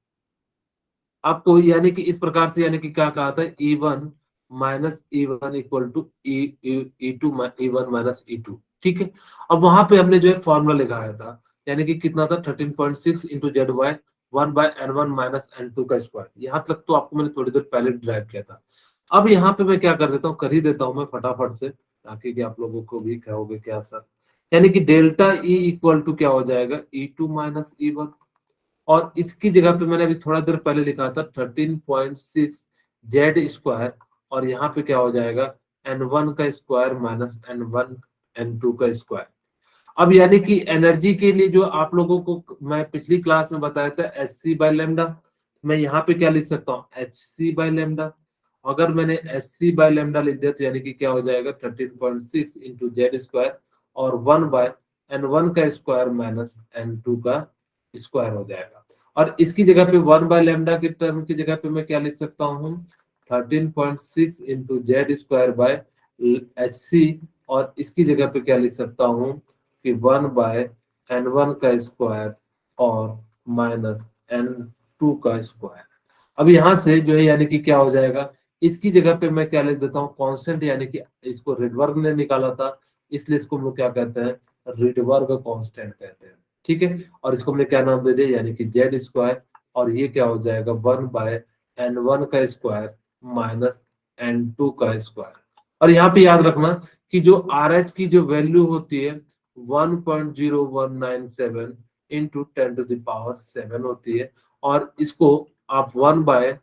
आपको यानी कि इस प्रकार से यानी कि क्या कहा था, E1 minus E1 equal to E2 E1 minus E2, ठीक है। अब वहां पे हमने जो है फॉर्मूला लगाया था, यानी कि कितना था 13.6 into Z Y 1/N1 minus N2 का स्क्वायर। यहाँ तक तो आपको मैंने थोड़ी देर पहले ड्राइव किया था। अब यहाँ पे मैं क्या कर देता हूँ, कर ही देता हूँ मैं फटाफट से, ताकि कि आप लोगों को भी कहोगे क्या सर, यानी कि डेल्टा E इक्वल टू क्या हो जाएगा, E2 माइनस E1। और इसकी जगह पे मैंने अभी थोड़ा देर पहले लिखा था 13.6 जेड स्क्वायर, और यहाँ पे क्या हो जाएगा, N1 का स्क्वायर माइनस N1 N2 का स्क्वायर। अब यानी कि एनर्जी के लिए जो आप लोगों को मैं पिछली क्लास में बताया था Hc/λ, मैं यहाँ पे क्या लिख सकता हूँ, Hc/λ। अगर मैंने Hc/λ लिख दिया तो यानी कि क्या हो जाएगा 13.6 इंटू जेड स्क्वायर और 1/N1 का स्क्वायर माइनस N2 का स्क्वायर हो जाएगा। और इसकी जगह पे 1/λ की टर्म की जगह पे मैं क्या लिख सकता हूँ, 13.6 into Z square bye Hc, और इसकी जगह पे क्या लिख सकता हूँ कि 1/N1 का स्क्वायर और माइनस N2 का स्क्वायर। अब यहाँ से जो है यानी कि क्या हो जाएगा, इसकी जगह पे मैं क्या लिख देता हूँ, कांस्टेंट, यानी कि इसको रिडबर्ग ने निकाला था, इसलिए इसको हम लोग क्या कहते हैं, रिडबर्ग कांस्टेंट कहते हैं, ठीक है। और इसको हमने क्या नाम दे दिया, यानी कि जेड स्क्वायर, और ये क्या हो जाएगा 1/N1 का स्क्वायर माइनस N2 का स्क्वायर। और यहाँ पे याद रखना कि जो RH की जो वैल्यू होती है 1.0197 इंटू 10⁻⁷ होती है, और इसको आप 1/λ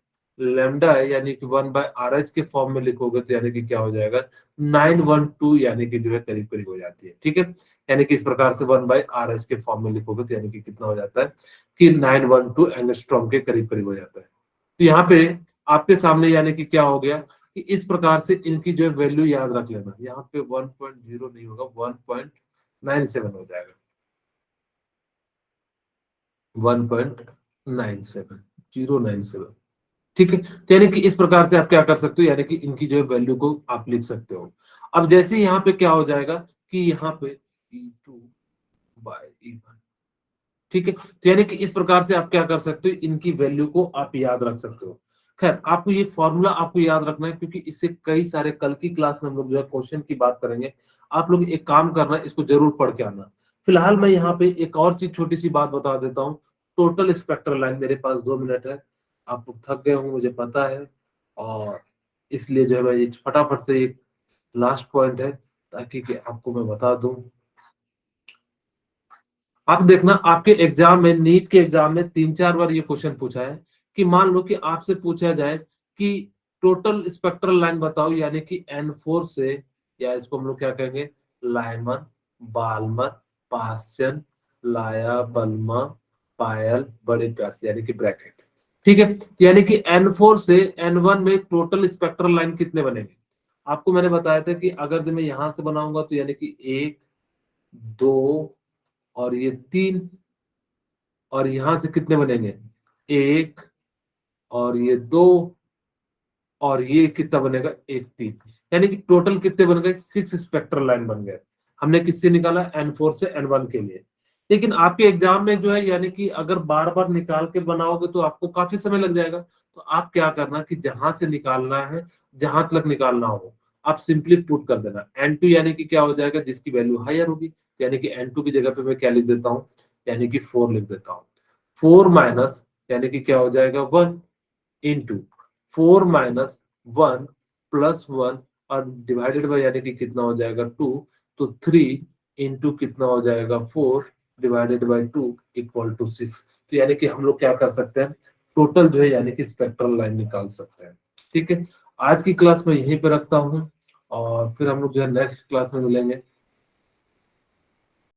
यानी कि 1/RH के फॉर्म में लिखोगे तो यानी कि क्या हो जाएगा 912, यानी कि जो है करीब करीब हो जाती है, ठीक है। यानी कि इस प्रकार से 1/RH के फॉर्म में लिखोगे तो यानी कि कितना हो जाता है कि 912 एंगस्ट्रॉम के करीब करीब हो जाता है। तो यहाँ पे आपके सामने यानी कि क्या हो गया कि इस प्रकार से इनकी जो है वैल्यू याद रख लेना, यहाँ पे 1.0 नहीं होगा, 1.97 हो जाएगा, 1.97 ठीक है। तो यानी कि इस प्रकार से आप क्या कर सकते हो, यानी कि इनकी जो है वैल्यू को आप लिख सकते हो। अब जैसे यहाँ पे क्या हो जाएगा कि यहाँ पे E2/E1, ठीक है। तो यानी कि इस प्रकार से आप क्या कर सकते हो, इनकी वैल्यू को आप याद रख सकते हो। खैर, आपको ये फॉर्मूला आपको याद रखना है, क्योंकि इससे कई सारे कल की क्लास में हम लोग जो है क्वेश्चन की बात करेंगे। आप लोग एक काम करना, इसको जरूर पढ़ के आना। फिलहाल मैं यहाँ पे एक और चीज छोटी सी बात बता देता हूँ। टोटल स्पेक्ट्रल लाइन, मेरे पास 2 मिनट है, आप लोग थक गए होंगे मुझे पता है, और इसलिए जो है मैं ये फटाफट से लास्ट पॉइंट है ताकि कि आपको मैं बता दूं। आप देखना आपके एग्जाम में, नीट के एग्जाम में 3-4 बार ये क्वेश्चन पूछा है कि मान लो कि आपसे पूछा जाए कि टोटल स्पेक्ट्रल लाइन बताओ, यानी कि N4 से, या इसको हम लोग क्या कहेंगे, लाइमन, बाल्मर, पास्चन, लाया, बल्मा, पायल, बड़े प्यार से, यानी कि ब्रैकेट। ठीक है, यानी कि N4 से N1 में टोटल स्पेक्ट्रल लाइन कितने बनेंगे। आपको मैंने बताया था कि अगर जब मैं यहां से बनाऊंगा तो यानी कि 1, 2 और ये 3, और यहां से कितने बनेंगे, 1 और ये 2 और ये कितना बनेगा, 1, 3, यानी कि टोटल कितने बन गए, 6 स्पेक्ट्रल लाइन बन गए। हमने किससे निकाला, N4 से N1 के लिए। लेकिन आपके एग्जाम में जो है, यानी कि अगर बार बार निकाल के बनाओगे तो आपको काफी समय लग जाएगा। तो आप क्या करना कि जहां से निकालना है, जहां तक निकालना हो, आप सिंपली पुट कर देना N2, यानी कि क्या हो जाएगा, जिसकी वैल्यू हायर होगी, यानी कि N2 की जगह पे मैं क्या लिख देता हूँ, यानी कि 4 लिख देता हूँ। 4 माइनस, यानी कि क्या हो जाएगा, 1 इंटू 4 माइनस 1 प्लस 1 और डिवाइडेड बाय, यानी कि कितना हो जाएगा, 2। तो 3 इंटू कितना हो जाएगा, 4 डिवाइडेड बाय 2 इक्वल टू 6। तो यानी कि हम लोग क्या कर सकते हैं, टोटल जो है यानी कि स्पेक्ट्रल लाइन निकाल सकते हैं। ठीक है, आज की क्लास में यहीं पे रखता हूँ और फिर हम लोग जो है नेक्स्ट क्लास में मिलेंगे।